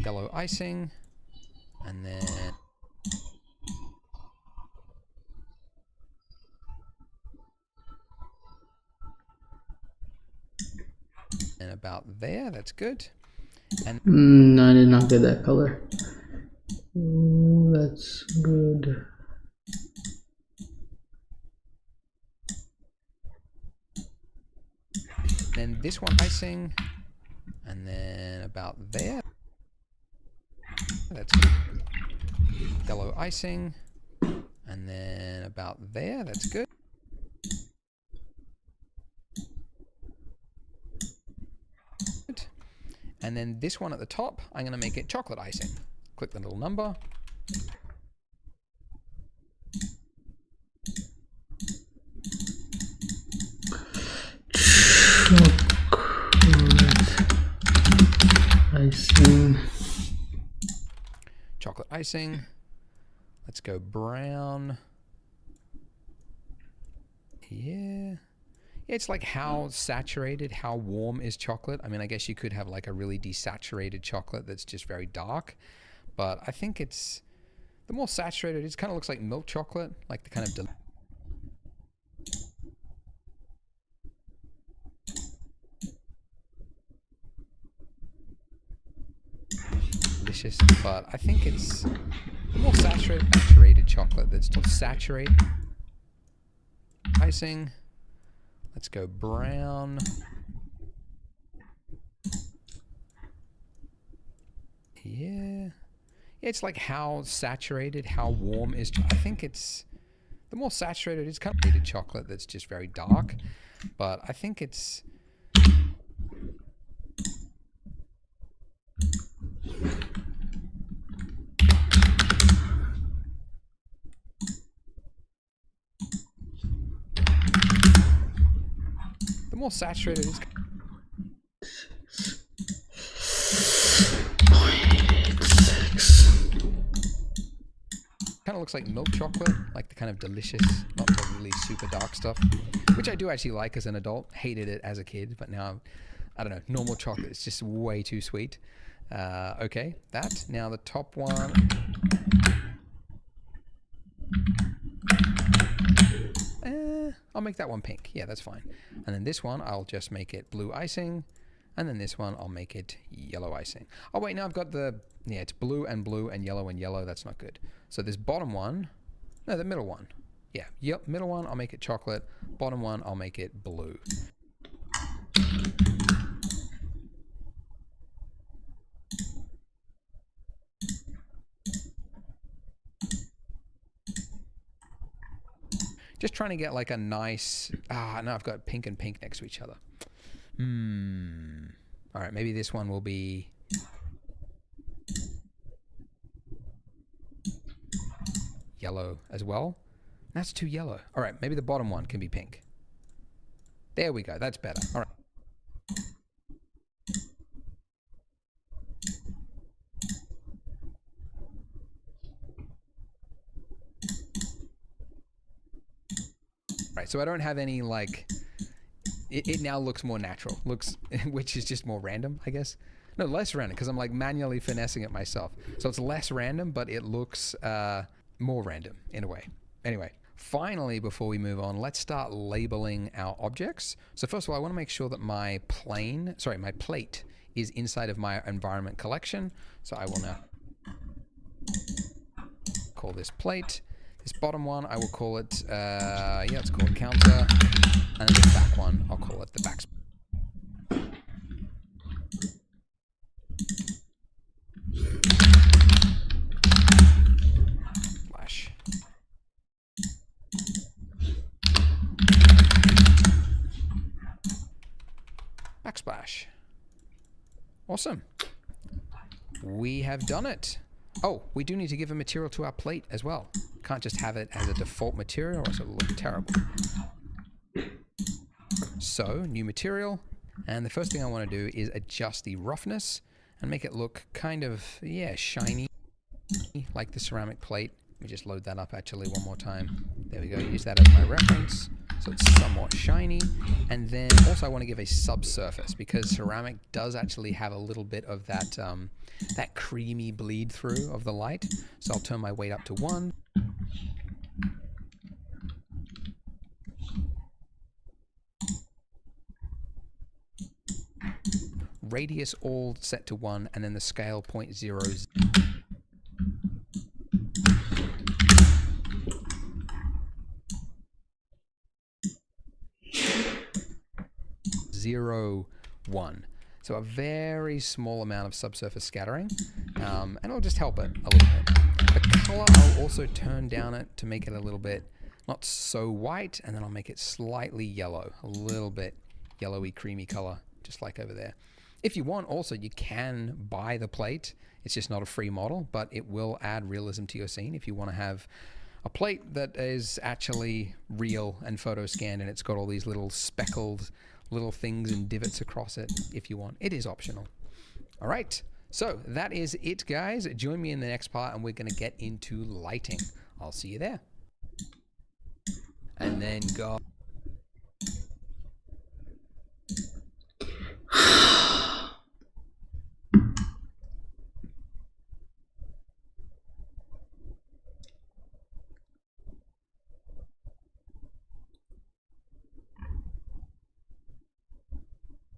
Yellow icing, and then about there, that's good. And I did not get that color. Ooh, that's good. then this one icing, and then about there, that's good. Yellow icing, and then about there, that's good. And then this one at the top, I'm going to make it chocolate icing. Click the little number. Icing. Chocolate icing. Let's go brown. Yeah. It's like how saturated, how warm is chocolate. I mean, I guess you could have like a really desaturated chocolate that's just very dark. But I think it's, the more saturated, it kind of looks like milk chocolate, like the kind of delicious. But I think it's the more saturated chocolate that's still saturated. Icing. Let's go brown. Yeah. It's like how saturated, how warm is, I think it's, the more saturated, it's kind of chocolate that's just very dark. But I think it's, the more saturated is kind of looks like milk chocolate, like the kind of delicious, not the really super dark stuff, which I do actually like as an adult. Hated it as a kid, but now, I don't know, normal chocolate is just way too sweet. Okay, that. Now the top one. I'll make that one pink. Yeah, that's fine. And then this one, I'll just make it blue icing. And then this one, I'll make it yellow icing. Oh, wait, now I've got the, yeah, it's blue and yellow. That's not good. So this bottom one, no, the middle one. Yeah, yep, middle one, I'll make it chocolate. Bottom one, I'll make it blue. Just trying to get like a nice, no, I've got pink and pink next to each other. All right, maybe this one will be yellow as well. That's too yellow. All right, maybe the bottom one can be pink. There we go, that's better. All right. Right, so I don't have any like, it now looks more natural, which is just more random, I guess. No, less random, because I'm like manually finessing it myself. So it's less random, but it looks more random in a way. Anyway, finally, before we move on, let's start labeling our objects. So first of all, I want to make sure that my plate is inside of my environment collection. So I will now call this plate. This bottom one, I will call it, let's call it counter. And then the back one, I'll call it the back. Splash. Backsplash. Awesome. We have done it. Oh, we do need to give a material to our plate as well. Can't just have it as a default material or else it'll look terrible. So, new material. And the first thing I want to do is adjust the roughness and make it look kind of, shiny, like the ceramic plate. Let me just load that up actually one more time. There we go, use that as my reference. So it's somewhat shiny. And then also I want to give a subsurface because ceramic does actually have a little bit of that, that creamy bleed through of the light. So I'll turn my weight up to 1. Radius all set to 1, and then the scale 0.0. 0.1. So a very small amount of subsurface scattering, and it'll just help it a little bit. The color, I'll also turn down it to make it a little bit not so white, and then I'll make it slightly yellow, a little bit yellowy, creamy color, just like over there. If you want, also, you can buy the plate. It's just not a free model, but it will add realism to your scene if you want to have a plate that is actually real and photo scanned, and it's got all these little speckled little things and divots across it if you want. It is optional. All right, so that is it, guys. Join me in the next part, and we're going to get into lighting. I'll see you there. And then go.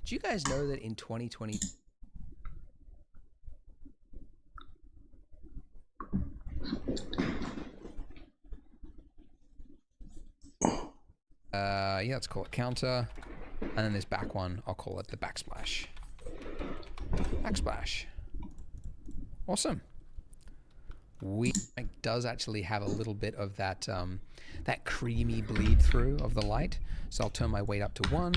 Do you guys know that in 2020, let's call it counter, and then this back one, I'll call it the backsplash. Backsplash. Awesome. It does actually have a little bit of that, that creamy bleed through of the light. So I'll turn my weight up to 1.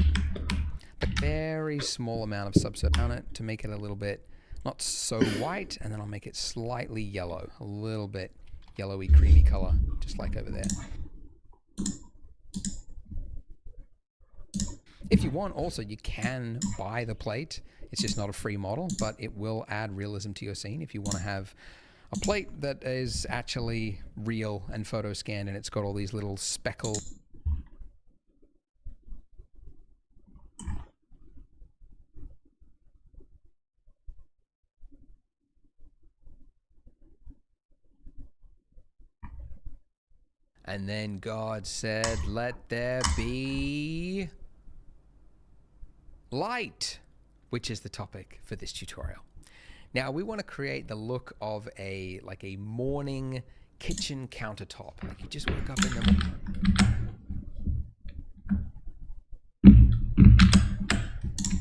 A very small amount of subsurface on it to make it a little bit not so white, and then I'll make it slightly yellow, a little bit yellowy, creamy color, just like over there. If you want, also, you can buy the plate. It's just not a free model, but it will add realism to your scene if you want to have a plate that is actually real and photo scanned, and it's got all these little speckled. And then God said, let there be light, which is the topic for this tutorial. Now we want to create the look of a morning kitchen countertop. Like you just woke up in the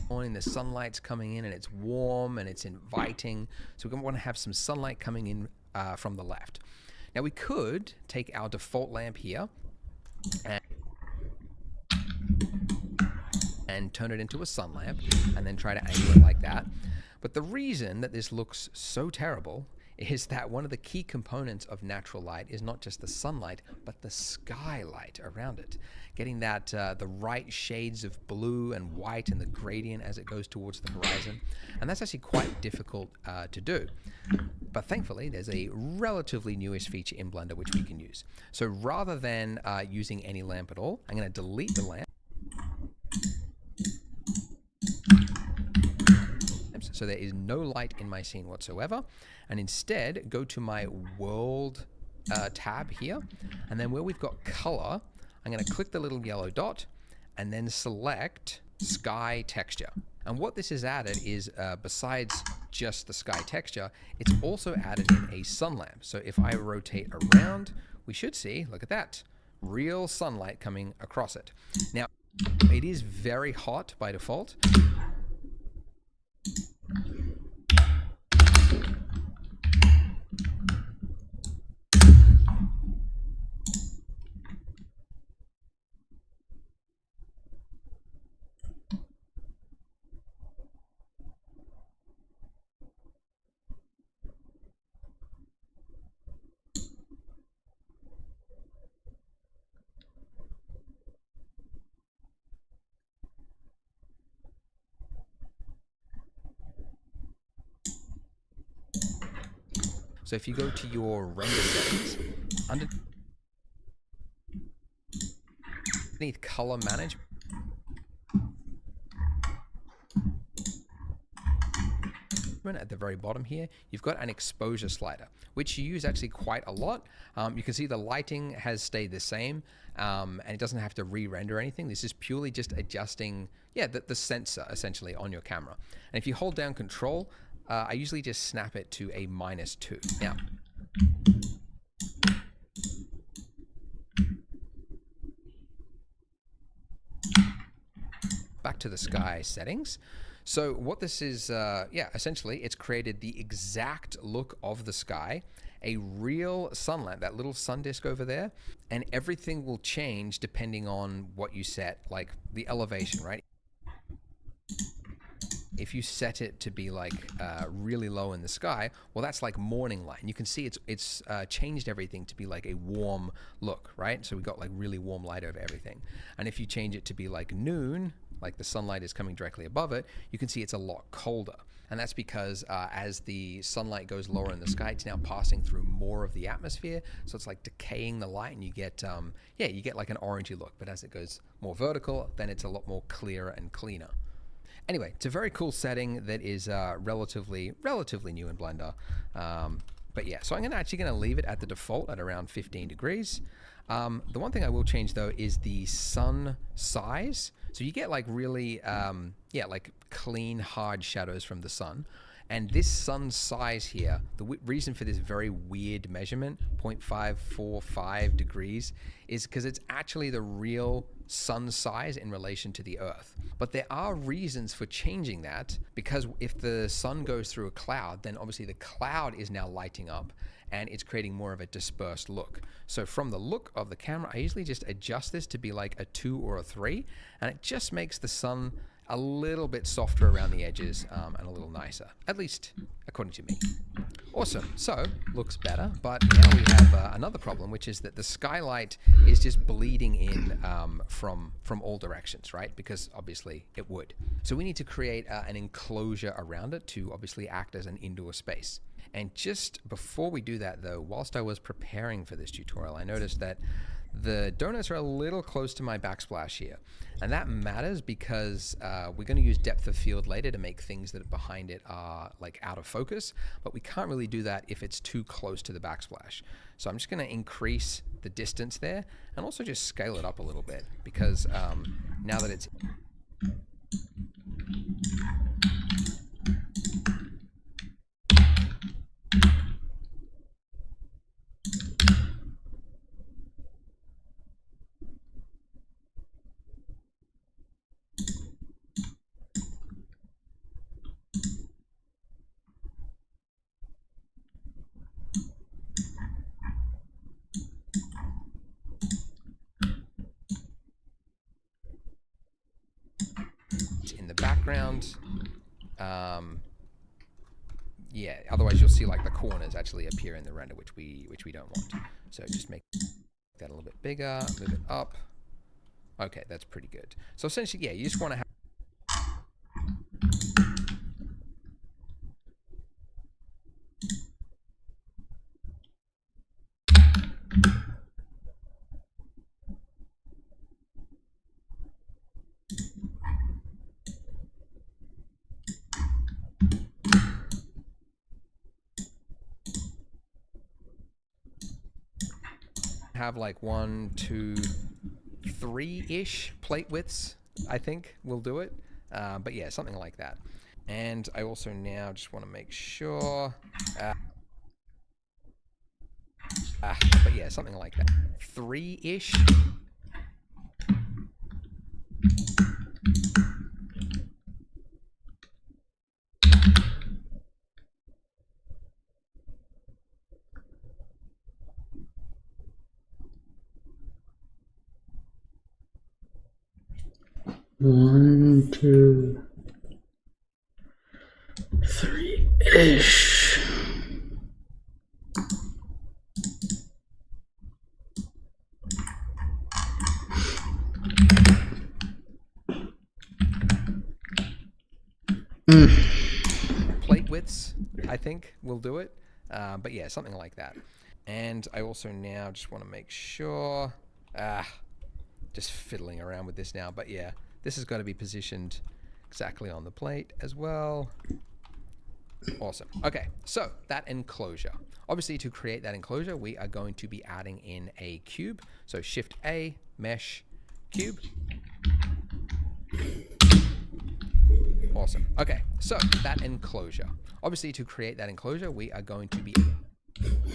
morning, the sunlight's coming in and it's warm and it's inviting. So we're going to want to have some sunlight coming in from the left. Now we could take our default lamp here and turn it into a sun lamp and then try to angle it like that. But the reason that this looks so terrible is that one of the key components of natural light is not just the sunlight, but the skylight around it. Getting that the right shades of blue and white and the gradient as it goes towards the horizon. And that's actually quite difficult to do. But thankfully, there's a relatively newish feature in Blender which we can use. So rather than using any lamp at all, I'm going to delete the lamp. So there is no light in my scene whatsoever, and instead go to my world tab here, and then where we've got color, I'm going to click the little yellow dot and then select sky texture. And what this has added is besides just the sky texture, it's also added in a sun lamp. So if I rotate around, we should see, look at that, real sunlight coming across it. Now it is very hot by default. So if you go to your render settings, underneath color management, at the very bottom here, you've got an exposure slider, which you use actually quite a lot. You can see the lighting has stayed the same, and it doesn't have to re-render anything. This is purely just adjusting, the sensor essentially on your camera. And if you hold down Control, I usually just snap it to a -2. Now, back to the sky settings. So what this is, essentially it's created the exact look of the sky, a real sun lamp, that little sun disk over there, and everything will change depending on what you set, like the elevation, right? If you set it to be like really low in the sky, well, that's like morning light. And you can see it's changed everything to be like a warm look, right? So we got like really warm light over everything. And if you change it to be like noon, like the sunlight is coming directly above it, you can see it's a lot colder. And that's because as the sunlight goes lower in the sky, it's now passing through more of the atmosphere. So it's like decaying the light, and you get, you get like an orangey look. But as it goes more vertical, then it's a lot more clearer and cleaner. Anyway, it's a very cool setting that is relatively new in Blender. But yeah, so I'm actually going to leave it at the default at around 15 degrees. The one thing I will change though is the sun size. So you get like really, like clean, hard shadows from the sun. And this sun size here, the reason for this very weird measurement, 0.545 degrees, is because it's actually the real sun size in relation to the Earth. But there are reasons for changing that, because if the sun goes through a cloud, then obviously the cloud is now lighting up and it's creating more of a dispersed look. So from the look of the camera, I usually just adjust this to be like a 2 or a 3, and it just makes the sun a little bit softer around the edges and a little nicer, at least according to me. Awesome, so looks better, but now we have another problem, which is that the skylight is just bleeding in from all directions, right? Because obviously it would. So we need to create an enclosure around it to obviously act as an indoor space. And just before we do that though, whilst I was preparing for this tutorial, I noticed that the donuts are a little close to my backsplash here. And that matters because we're going to use depth of field later to make things that are behind it are like out of focus, but we can't really do that if it's too close to the backsplash. So I'm just going to increase the distance there and also just scale it up a little bit, because now that it's background. Yeah, otherwise you'll see like the corners actually appear in the render, which we don't want. So just make that a little bit bigger, move it up. Okay, that's pretty good. So essentially, yeah, you just want to have like 1, 2, 3-ish plate widths, I think will do it. But yeah, something like that. And I also now just want to make sure, but yeah, something like that. 3-ish. One, 2, 3-ish. Plate widths, I think will do it. But yeah, something like that. And I also now just want to make sure, just fiddling around with this now, but yeah, this has got to be positioned exactly on the plate as well. Awesome. Okay, so that enclosure. Obviously, to create that enclosure, we are going to be adding in a cube. So Shift A, Mesh, Cube. Awesome. Okay, so that enclosure. Obviously, to create that enclosure, we are going to be adding in.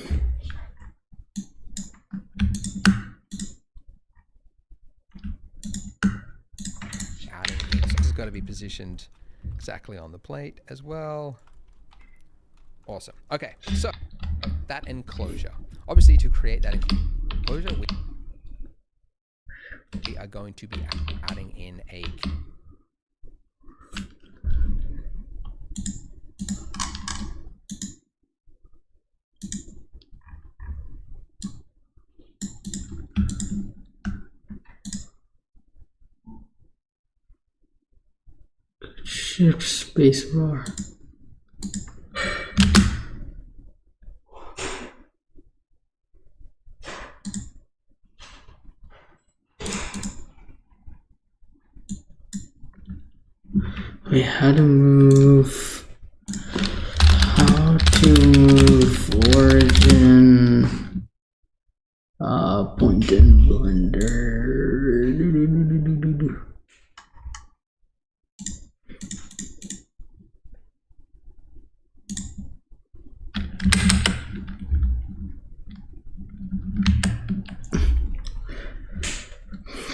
So this has got to be positioned exactly on the plate as well. Awesome. Okay, so that enclosure. Obviously, to create that enclosure, we are going to be adding in a Shift spacebar. Wait, how to move origin point in Blender.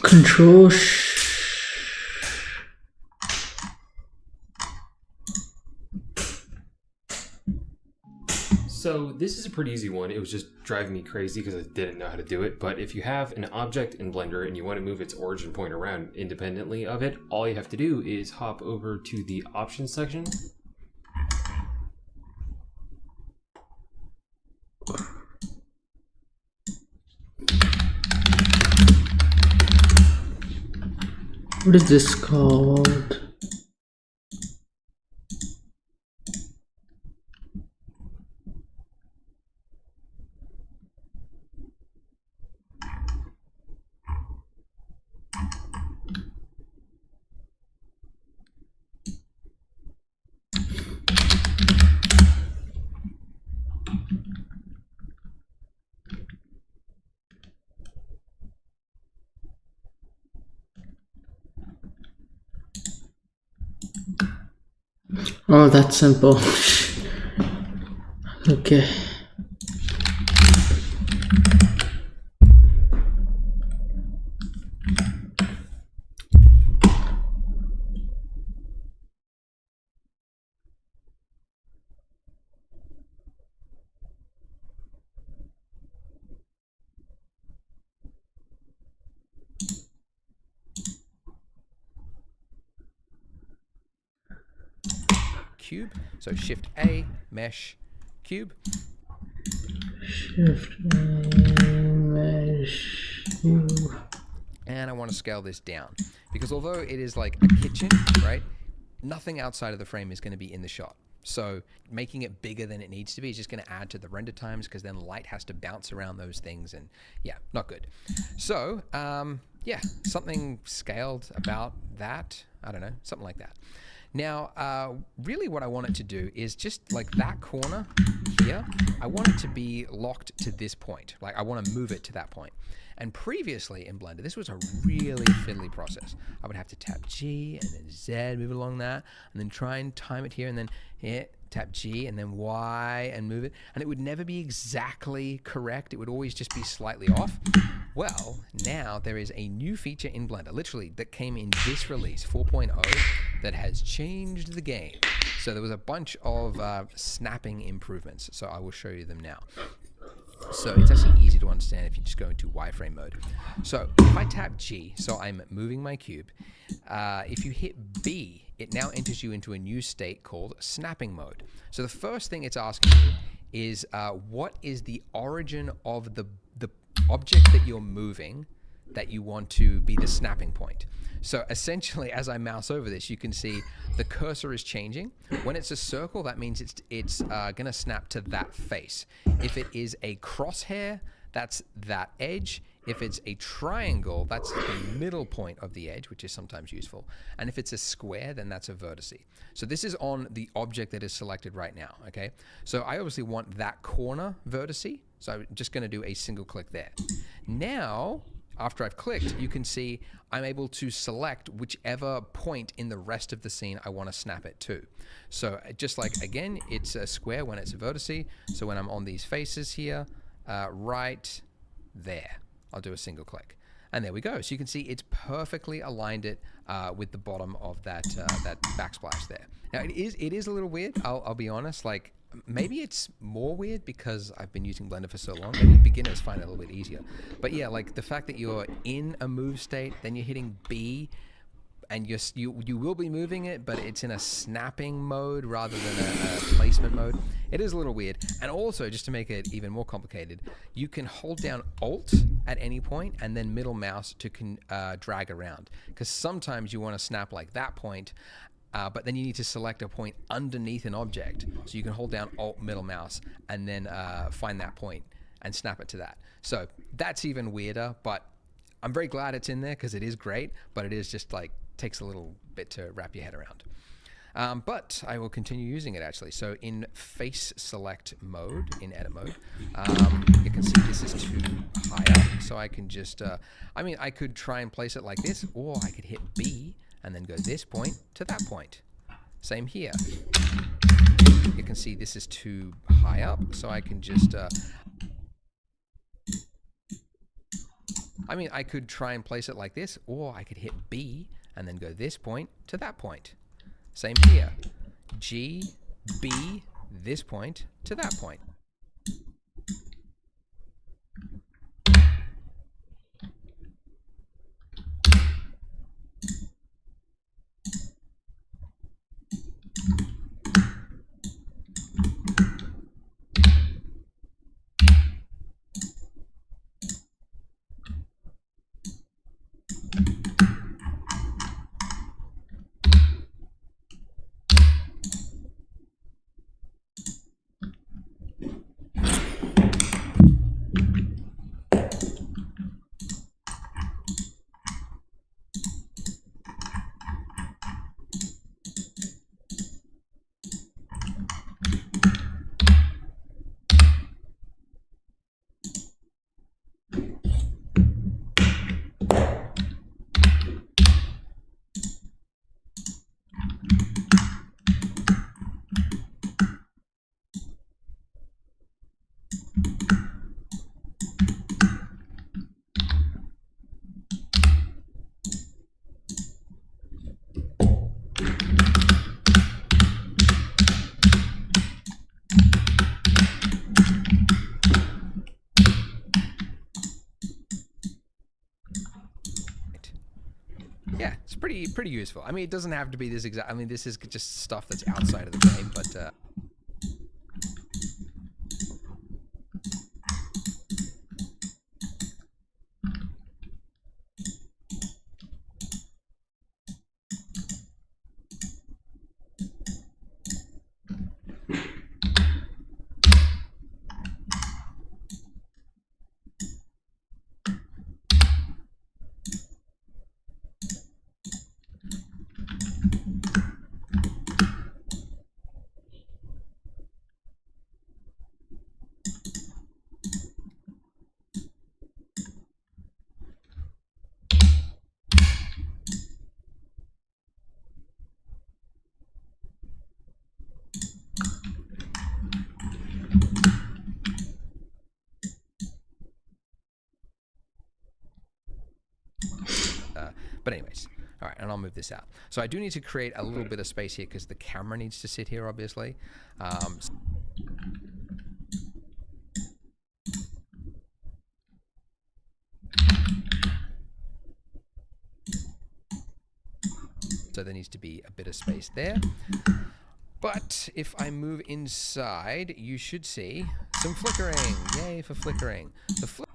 Control So this is a pretty easy one. It was just driving me crazy because I didn't know how to do it. But if you have an object in Blender and you want to move its origin point around independently of it, all you have to do is hop over to the options section. What is this called? Oh, that's simple. Okay. cube. So Shift A, Mesh, Cube. Shift mesh. And I want to scale this down because although it is like a kitchen, right? Nothing outside of the frame is going to be in the shot. So making it bigger than it needs to be is just going to add to the render times because then light has to bounce around those things and yeah, not good. So yeah, something scaled about that. I don't know, something like that. Now, really what I want it to do is just like that corner here, I want it to be locked to this point. Like I want to move it to that point. And previously in Blender, this was a really fiddly process. I would have to tap G and then Z, move along that, and then try and time it here, and then here, tap G and then Y and move it. And it would never be exactly correct. It would always just be slightly off. Well, now there is a new feature in Blender, literally, that came in this release, 4.0, that has changed the game. So there was a bunch of snapping improvements. So I will show you them now. So it's actually easy to understand if you just go into wireframe mode. So if I tap G, so I'm moving my cube, if you hit B, it now enters you into a new state called snapping mode. So the first thing it's asking you is what is the origin of the object that you're moving that you want to be the snapping point. So essentially, as I mouse over this, you can see the cursor is changing. When it's a circle, that means it's gonna snap to that face. If it is a crosshair, that's that edge. If it's a triangle, that's the middle point of the edge, which is sometimes useful. And if it's a square, then that's a vertice. So this is on the object that is selected right now, okay? So I obviously want that corner vertice, so I'm just gonna do a single click there. Now, after I've clicked, you can see I'm able to select whichever point in the rest of the scene I want to snap it to. So just like, again, it's a square when it's a vertice. So when I'm on these faces here, right there, I'll do a single click. And there we go. So you can see it's perfectly aligned it with the bottom of that backsplash there. Now it is a little weird, I'll be honest, like, maybe it's more weird because I've been using Blender for so long. Maybe beginners find it a little bit easier. But yeah, like the fact that you're in a move state, then you're hitting B, and you will be moving it, but it's in a snapping mode rather than a placement mode. It is a little weird. And also, just to make it even more complicated, you can hold down Alt at any point and then middle mouse to drag around. Because sometimes you want to snap like that point, but then you need to select a point underneath an object. So you can hold down Alt middle mouse and then find that point and snap it to that. So that's even weirder, but I'm very glad it's in there because it is great, but it is just like, takes a little bit to wrap your head around. But I will continue using it actually. So in face select mode, in edit mode, you can see this is too high up. So I can just, I mean, I could try and place it like this, or I could hit B and then go this point to that point. Same here. You can see this is too high up, so I can just, I mean, I could try and place it like this, or I could hit B and then go this point to that point. Same here. G, B, this point to that point. pretty useful. I mean, it doesn't have to be this exact. I mean, this is just stuff that's outside of the game, but. But anyways, all right, and I'll move this out. So I do need to create a little bit of space here because the camera needs to sit here, obviously. So there needs to be a bit of space there. But if I move inside, you should see some flickering. Yay for flickering. The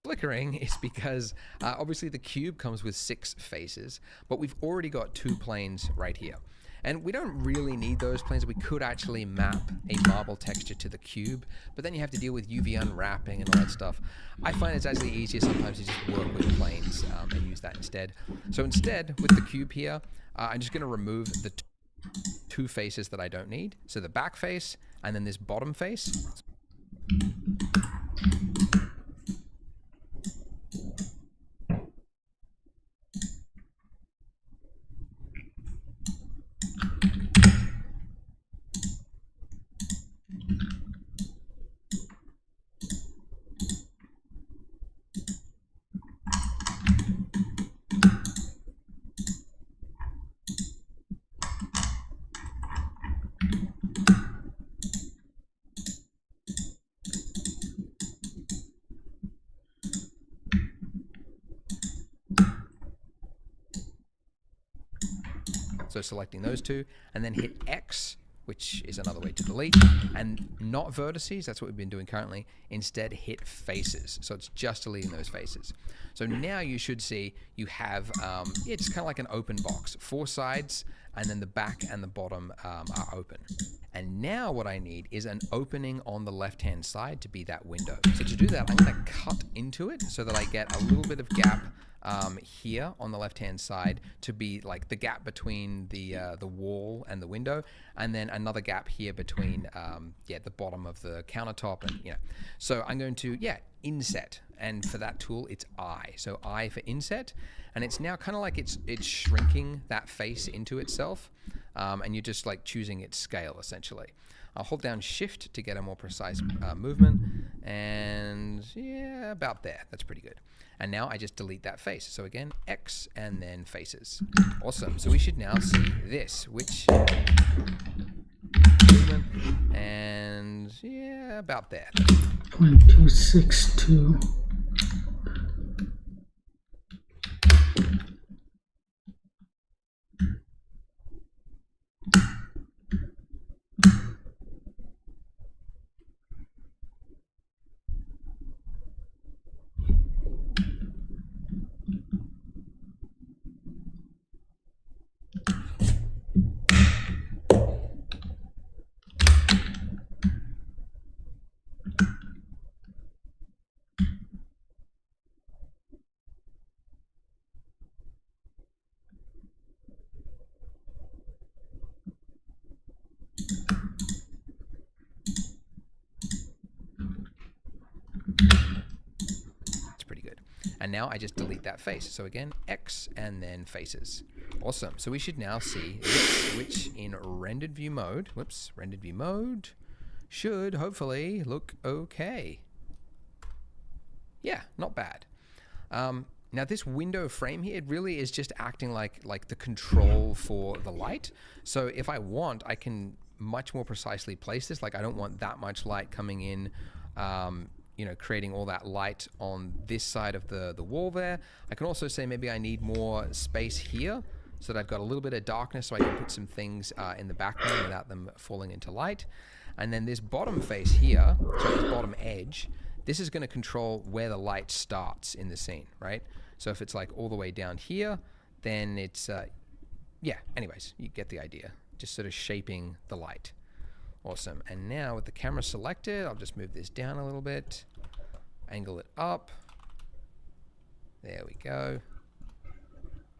flickering is because obviously the cube comes with 6 faces, but we've already got 2 planes right here. And we don't really need those planes. We could actually map a marble texture to the cube, but then you have to deal with UV unwrapping and all that stuff. I find it's actually easier sometimes to just work with planes and use that instead. So instead, with the cube here, I'm just going to remove the 2 faces that I don't need. So the back face and then this bottom face. So selecting those 2 and then hit X, which is another way to delete, and not vertices, that's what we've been doing currently. Instead hit faces. So it's just deleting those faces. So now you should see you have, it's kind of like an open box, 4 sides, and then the back and the bottom are open. And now what I need is an opening on the left-hand side to be that window. So to do that, I'm gonna cut into it so that I get a little bit of gap here on the left-hand side to be like the gap between the wall and the window, and then another gap here between the bottom of the countertop, and So I'm going to inset, and for that tool it's I. So I for inset, and it's now kind of like it's shrinking that face into itself, and you're just like choosing its scale essentially. I'll hold down Shift to get a more precise movement, and about there. That's pretty good. And now I just delete that face. So again, X and then faces. Awesome. So we should now see this, which movement, and about there. 0.262. And now I just delete that face. So again, X and then faces. Awesome. So we should now see this, which in rendered view mode, rendered view mode should hopefully look okay. Yeah, not bad. Now this window frame here, it really is just acting like the control for the light. So if I want, I can much more precisely place this. Like I don't want that much light coming in, you know, creating all that light on this side of the wall there. I can also say maybe I need more space here so that I've got a little bit of darkness so I can put some things in the background without them falling into light. And then this bottom face here, so this bottom edge, this is going to control where the light starts in the scene, right? So if it's like all the way down here, then it's, yeah, anyways, you get the idea. Just sort of shaping the light. Awesome. And now with the camera selected, I'll just move this down a little bit, angle it up. There we go.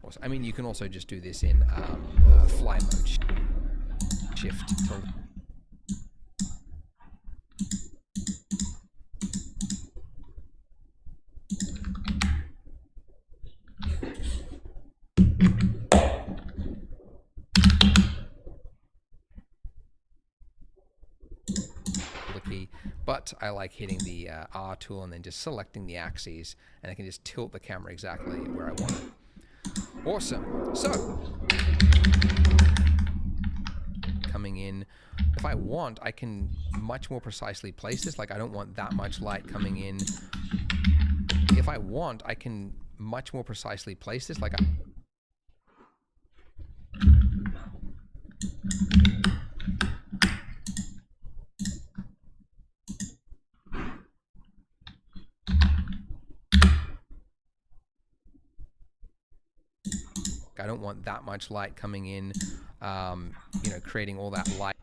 Awesome. I mean, you can also just do this in fly mode. Shift till but I like hitting the R tool and then just selecting the axes, and I can just tilt the camera exactly where I want it. Awesome. So, coming in, if I want, I can much more precisely place this. Like I don't want that much light coming in. If I want, I can much more precisely place this. Like I don't want that much light coming in, you know, creating all that light.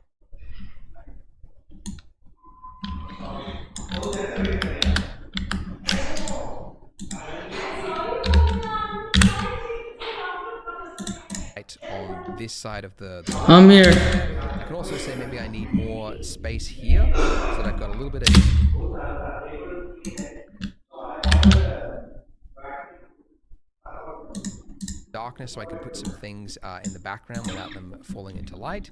On this side of the I'm here. I can also say maybe I need more space here so that I've got a little bit of darkness so I can put some things in the background without them falling into light.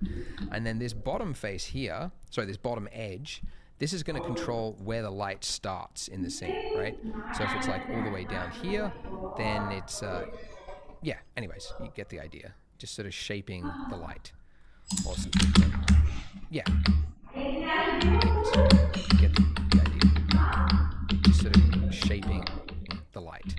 And then this bottom face here, sorry, this bottom edge, this is going to control where the light starts in the scene, right? So if it's like all the way down here, then it's, yeah, anyways, you get the idea. Just sort of shaping the light. Awesome. Yeah. Anyways, you get the idea. Just sort of shaping the light.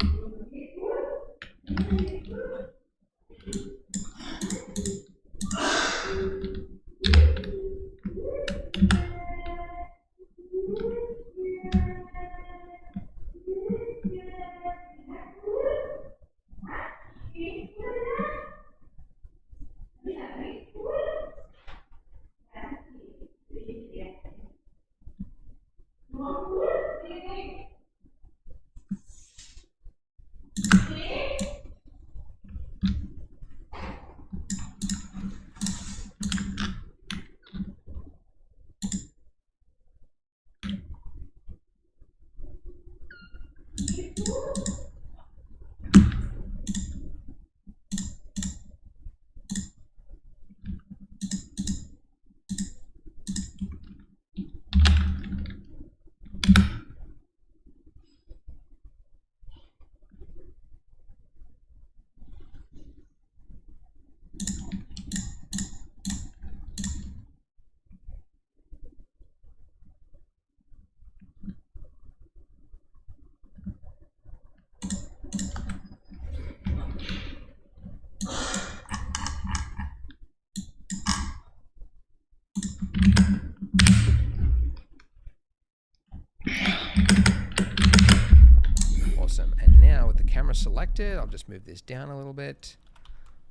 Awesome. And now with the camera selected, I'll just move this down a little bit,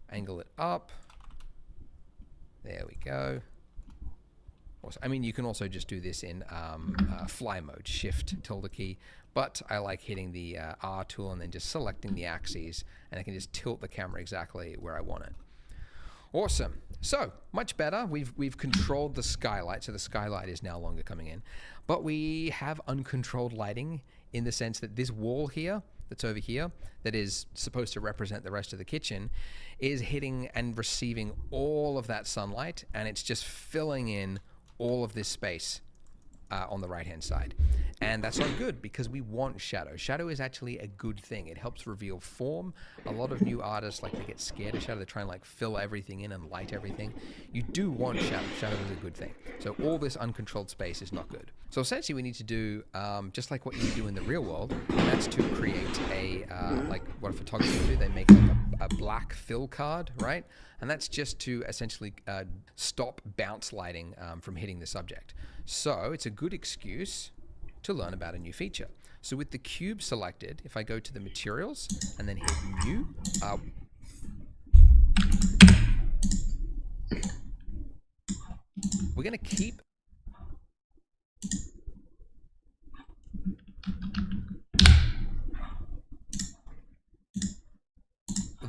angle it up. There we go. Awesome. I mean, you can also just do this in fly mode, Shift tilde key, but I like hitting the R tool and then just selecting the axes, and I can just tilt the camera exactly where I want it. Awesome. So much better. We've controlled the skylight, so the skylight is now longer coming in, but we have uncontrolled lighting in the sense that this wall here, that's over here that is supposed to represent the rest of the kitchen is hitting and receiving all of that sunlight, and it's just filling in all of this space on the right hand side. And that's not good because we want shadow. Shadow is actually a good thing. It helps reveal form. A lot of new artists, like, they get scared of shadow. They try and like fill everything in and light everything. You do want shadow. Shadow is a good thing. So all this uncontrolled space is not good. So essentially we need to do just like what you do in the real world, and that's to create a, like what a photographer would do. They make like a black fill card, right? And that's just to essentially stop bounce lighting from hitting the subject. So it's a good excuse to learn about a new feature. So with the cube selected, if I go to the materials and then hit new, we're going to keep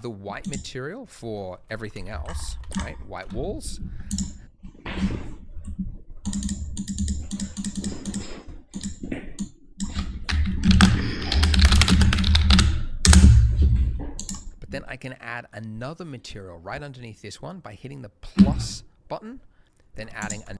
the white material for everything else, right? White walls. But then I can add another material right underneath this one by hitting the plus button, then adding an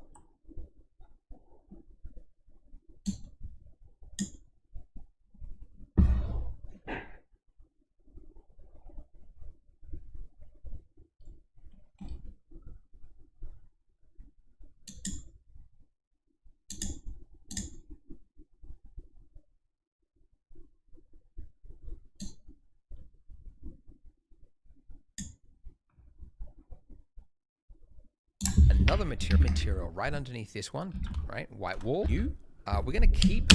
another material right underneath this one, right? White wall. We're going to keep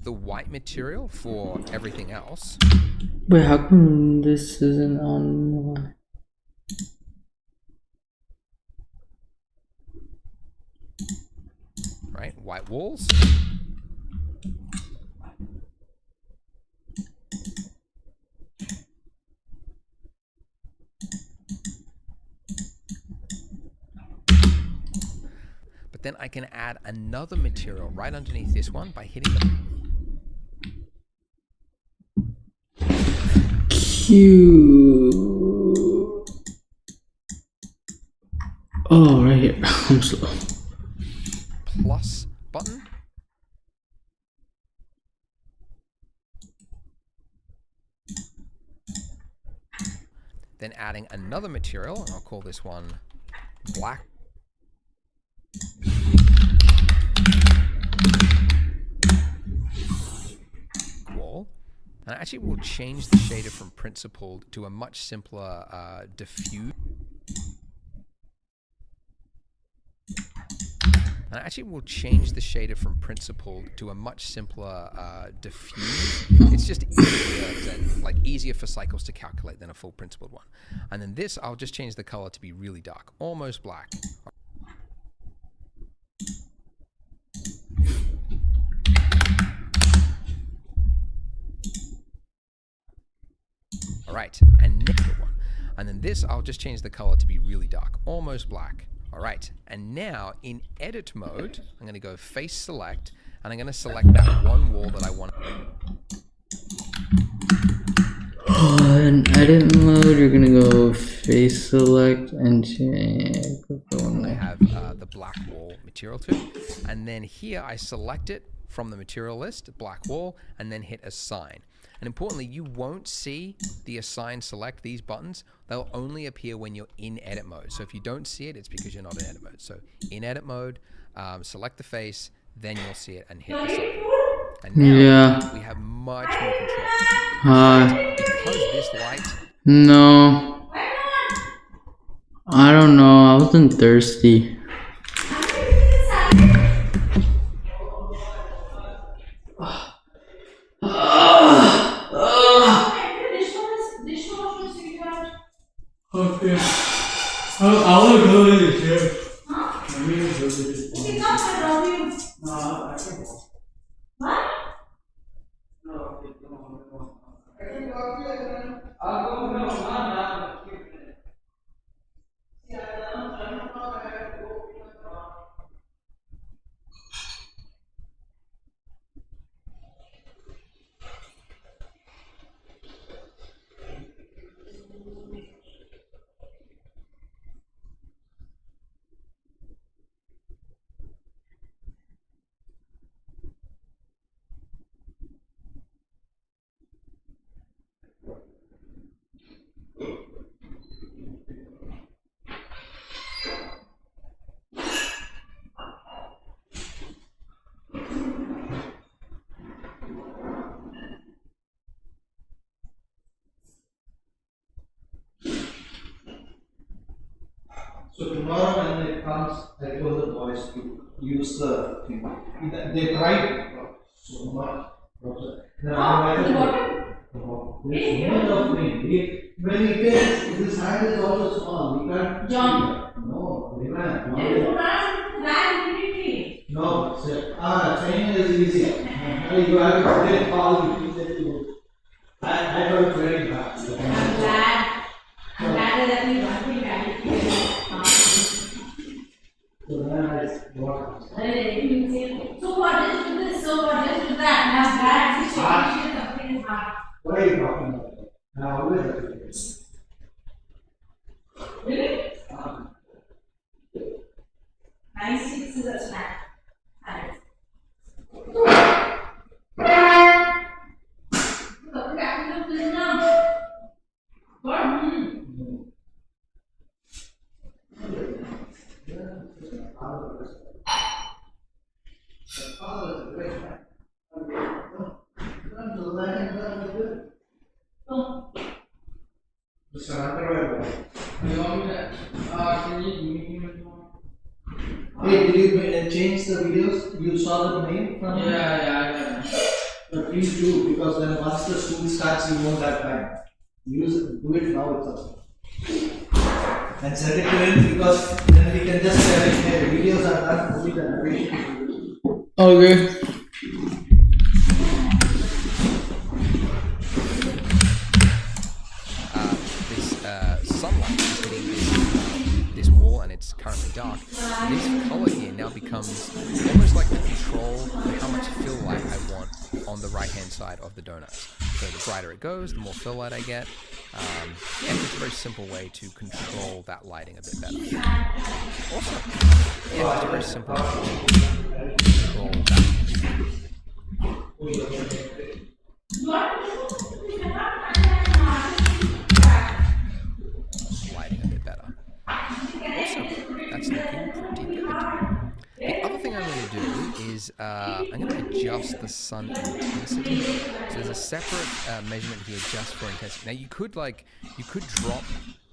the white material for everything else. Wait, how come this isn't on? Right, white walls. But then I can add another material right underneath this one by hitting the Q. Oh, right here. I'm slow. plus button. Then adding another material, and I'll call this one black. Wall. And I actually will change the shader from principled to a much simpler diffuse. And I actually will change the shader from principled to a much simpler diffuse. It's just easier for cycles to calculate than a full principled one. And then this, I'll just change the color to be really dark, almost black. All right, and next one. And then this, I'll just change the color to be really dark, almost black. All right, and now in edit mode, I'm going to go face select, and I'm going to select that one wall that I want. In edit mode, you're going to go face select and change. I have the black wall material too. And then here I select it from the material list, black wall, and then hit assign. And importantly, you won't see the assign select, these buttons. They'll only appear when you're in edit mode. So if you don't see it, it's because you're not in edit mode. So in edit mode, select the face, then you'll see it and hit assign. And now we have much more control. Because this light... No. I don't know. I wasn't thirsty. Okay. I want to go to the gym. Huh? I need to go to the gym. You can come and I'll be. No, I can't go. What? No, I can't go. So tomorrow when it comes, I told the boys to use the thing. They tried so much. Then there's no of me. When it is, this hand is also small. We can't. John. No, we can't. Immediately. No, sir. Training is easy. You have to play all immediately. I got very bad. I'm glad that we want to So then I what? So what is to this? So what is to that? I'm glad something is hard. What are you talking about? I always have to do this. Really? 96 is a snack. Hey, did you change the videos? You saw the name from Yeah. But please do, because then once the school starts, you won't have time. Use it, do it now itself. And send it to him because then we can just say, hey, videos are done, only the narration. Okay. This sunlight is hitting this wall and it's currently dark. This color here now becomes almost like the control of how much fill light I want on the right hand side of the donuts. So the brighter it goes, the more fill light I get. And it's a very simple way to control that lighting a bit better. Also, yeah, it's a very simple way to control that lighting a bit better. Awesome. That's looking pretty good. The other thing I'm going to do is I'm going to adjust the sun intensity. So there's a separate measurement here just for intensity. Now you could drop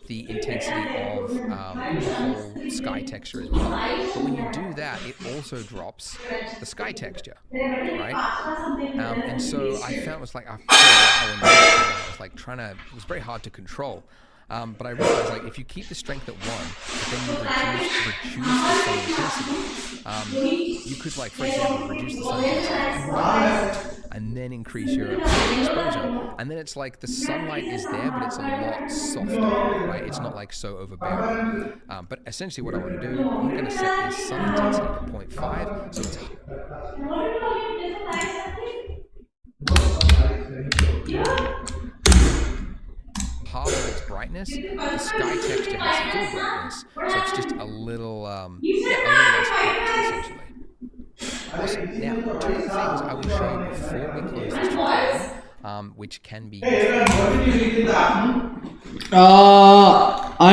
the intensity of the whole sky texture as well. But when you do that, it also drops the sky texture, right? And so I found it was like after a while, I was like it was very hard to control. But I realized, like, if you keep the strength at 1, but then you reduce the sun intensity, you could, like, for example, reduce the sun intensity and then increase your exposure. And then it's like the sunlight is there, but it's a lot softer, right? It's not, like, so overbearing. But essentially what I want to do, I'm going to set this sun intensity to 0.5, so it's half of its brightness. The sky texture has full brightness, so it's just a little, a little less hot, essentially. Awesome. Now, 2 things I will show you before we close this tutorial, which can be I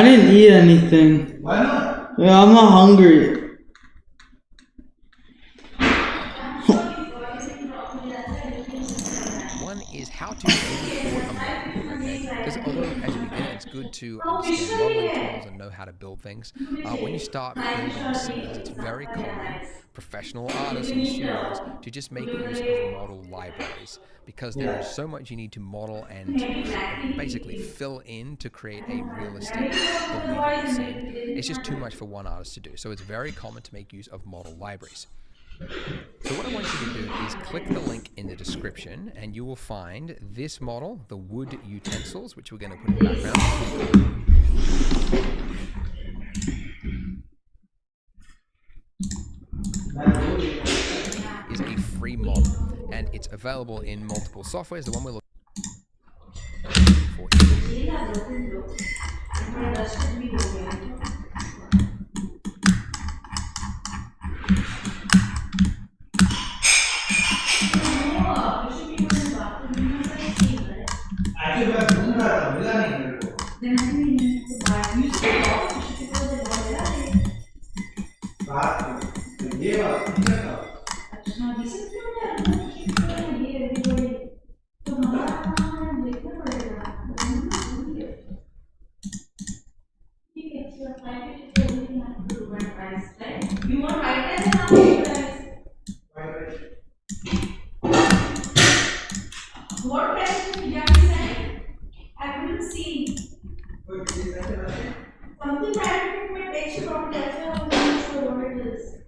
didn't eat anything. Why not? Yeah, I'm not hungry. One is how to import a model, okay? Because although as you begin, it's good to understand modeling tools and know how to build things. When you start building scenes, it's very common, professional artists and studios, to just make use of model libraries, because there is so much you need to model and basically fill in to create a realistic, believable scene. It's just too much for one artist to do. So it's very common to make use of model libraries. So what I want you to do is click the link in the description and you will find this model, the wood utensils, which we're going to put in the background. Is a free model and it's available in multiple softwares. The one we're looking for see. Something private may take you from that's why I was not sure what it is.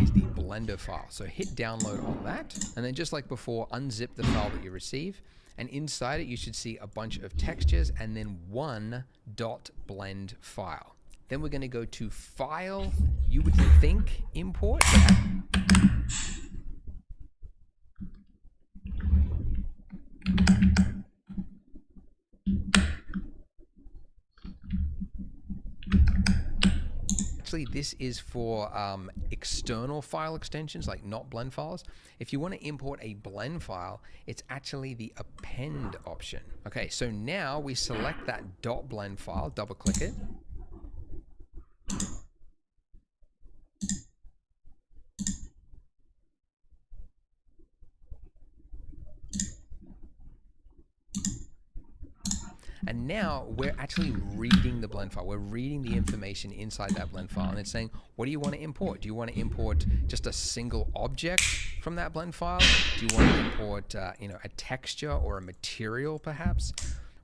Is the Blender file. So hit download on that, and then just like before, unzip the file that you receive, and inside it you should see a bunch of textures and then one .blend file. Then we're going to go to File, you would think Import, actually this is for external file extensions, like not blend files. If you want to import a blend file, it's actually the append option. Okay, so now we select that .blend file, double click it. And now we're actually reading the blend file. We're reading the information inside that blend file, and it's saying, what do you want to import? Do you want to import just a single object from that blend file? Do you want to import a texture or a material perhaps?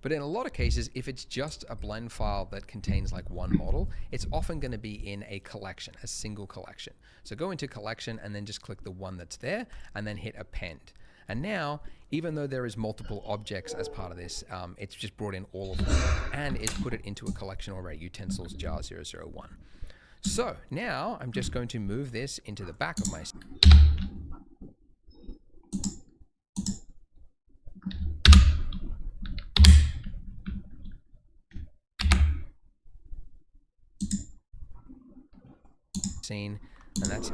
But in a lot of cases, if it's just a blend file that contains like one model, it's often going to be in a collection, a single collection. So go into collection and then just click the one that's there and then hit append. And now, even though there is multiple objects as part of this, it's just brought in all of them and it's put it into a collection already, utensils jar 001. So now I'm just going to move this into the back of my scene, and that's it.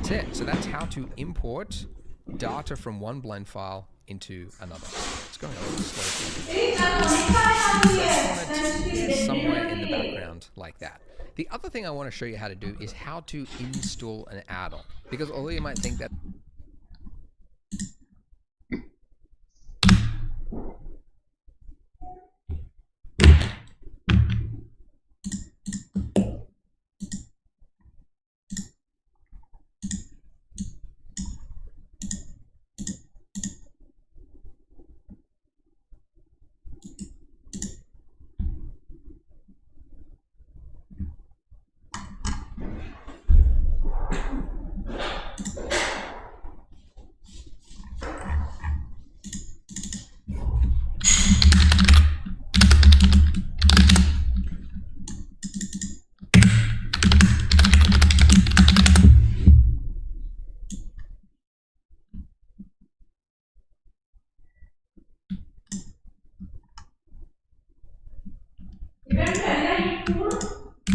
That's it. So that's how to import data from one blend file into another. It's going a little slow. Somewhere in the background like that. The other thing I want to show you how to do is how to install an add-on. Because although you might think that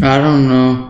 I don't know.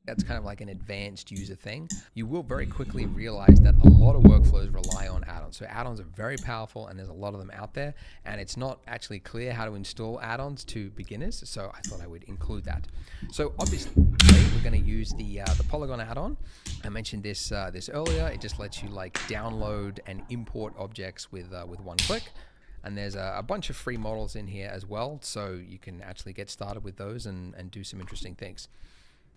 That's kind of like an advanced user thing. You will very quickly realize that a lot of workflows rely on add-ons. So add-ons are very powerful and there's a lot of them out there, and it's not actually clear how to install add-ons to beginners. So I thought I would include that. So obviously we're going to use the Polygon add-on. I mentioned this earlier. It just lets you like download and import objects with one click. And there's a bunch of free models in here as well. So you can actually get started with those and do some interesting things.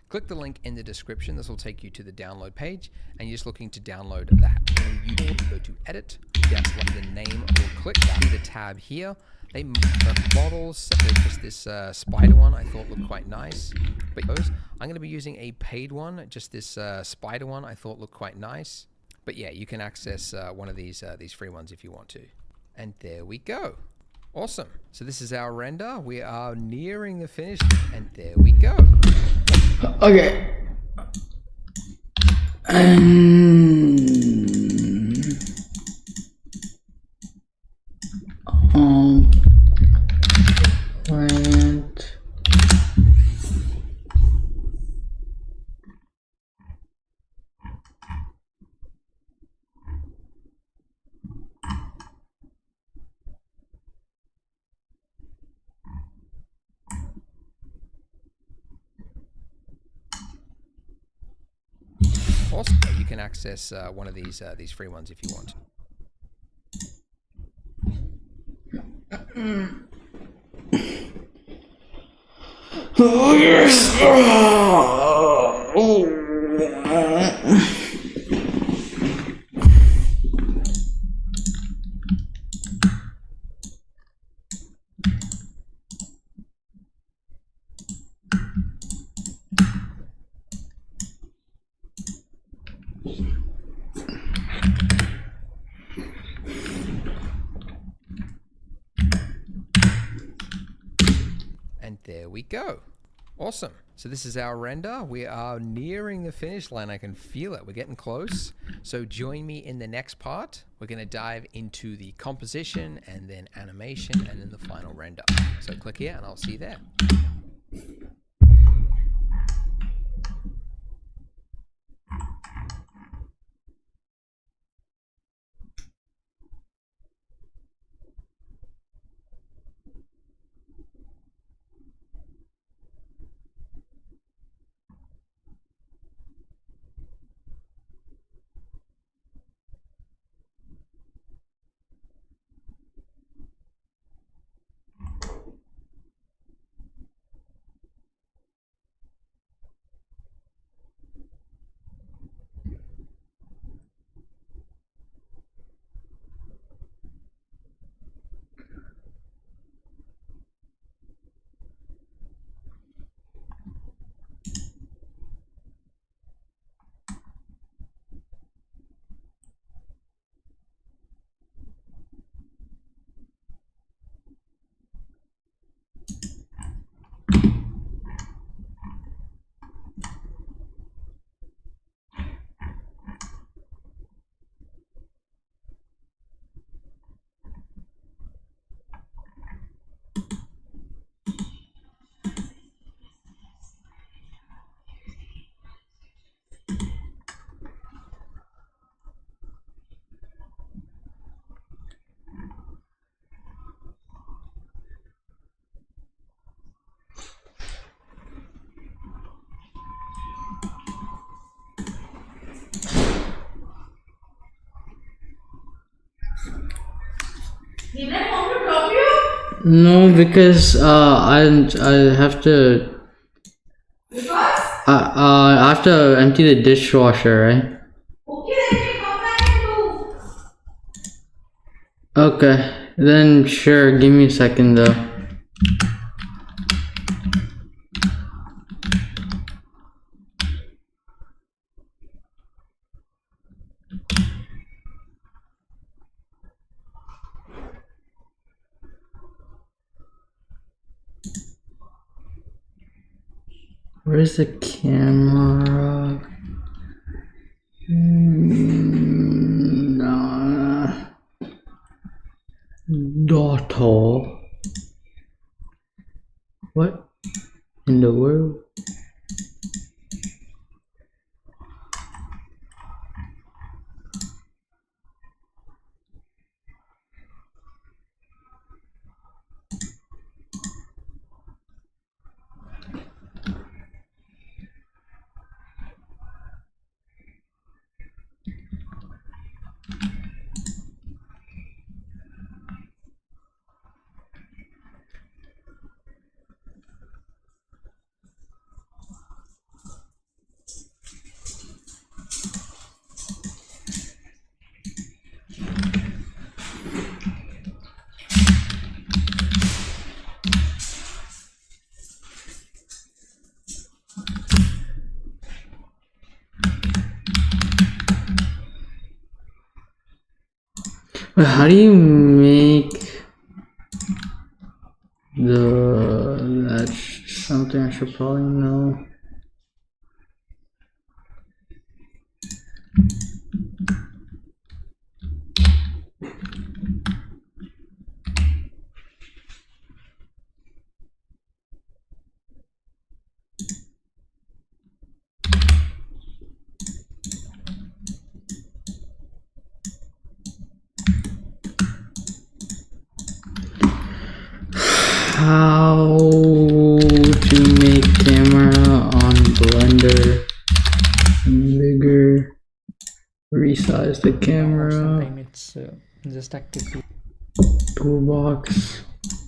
Click the link in the description. This will take you to the download page, and you're just looking to download that. When you go to edit, down select the name or click the tab here. They models, there's just this spider one I thought looked quite nice. But I'm going to be using a paid one, just this spider one I thought looked quite nice. But yeah, you can access one of these free ones if you want to. And there we go. Awesome. So this is our render. We are nearing the finish, and there we go. Okay. Plant. Also, you can access one of these free ones if you want. Oh yes. And there we go. Awesome. So this is our render. We are nearing the finish line. I can feel it. We're getting close. So join me in the next part. We're going to dive into the composition and then animation and then the final render. So click here and I'll see you there. Did I want to drop you? No, because I have to Because? I have to empty the dishwasher, right? Okay, then you come back and do. Okay, then sure. Give me a second though. Where's the camera? Daughter. What in the world? But how do you make that's something I should probably know. How to make camera on Blender bigger, resize the camera, Sometimes it's just active toolbox.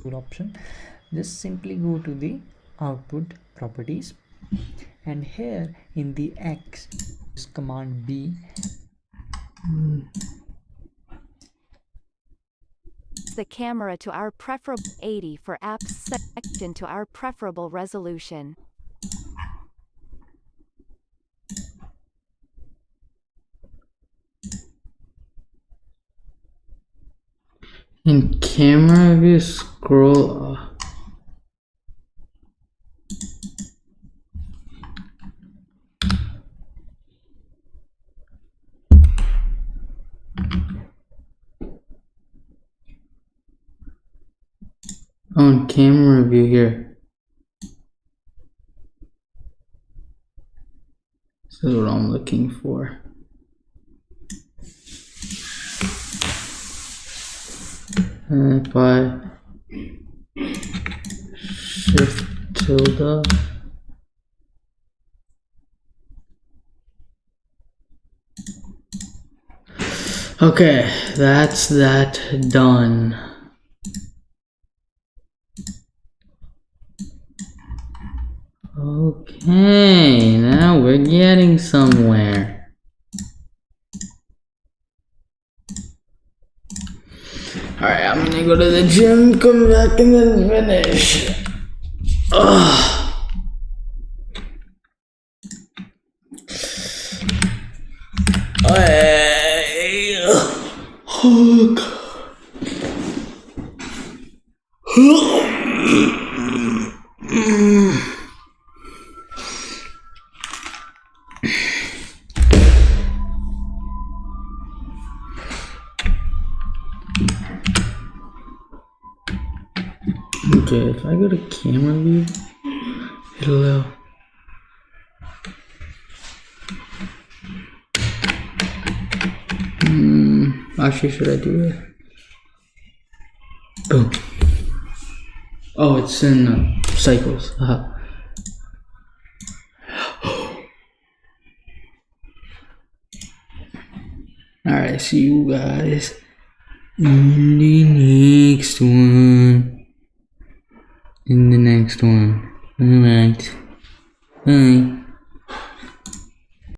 tool option. Just simply go to the output properties, and here in the X use command B. The camera to our preferable 80 for apps section to our preferable resolution. In camera view, scroll on camera view here. This is what I'm looking for. And if I shift tilde, okay, that's that done. Okay, now we're getting somewhere. Alright, I'm gonna go to the gym, come back, and then finish. Ugh. Oh, God. Okay, if I go to camera view, it'll actually, should I do it? Boom. Oh, it's in cycles. Alright, see you guys in the next one. Alright. Bye.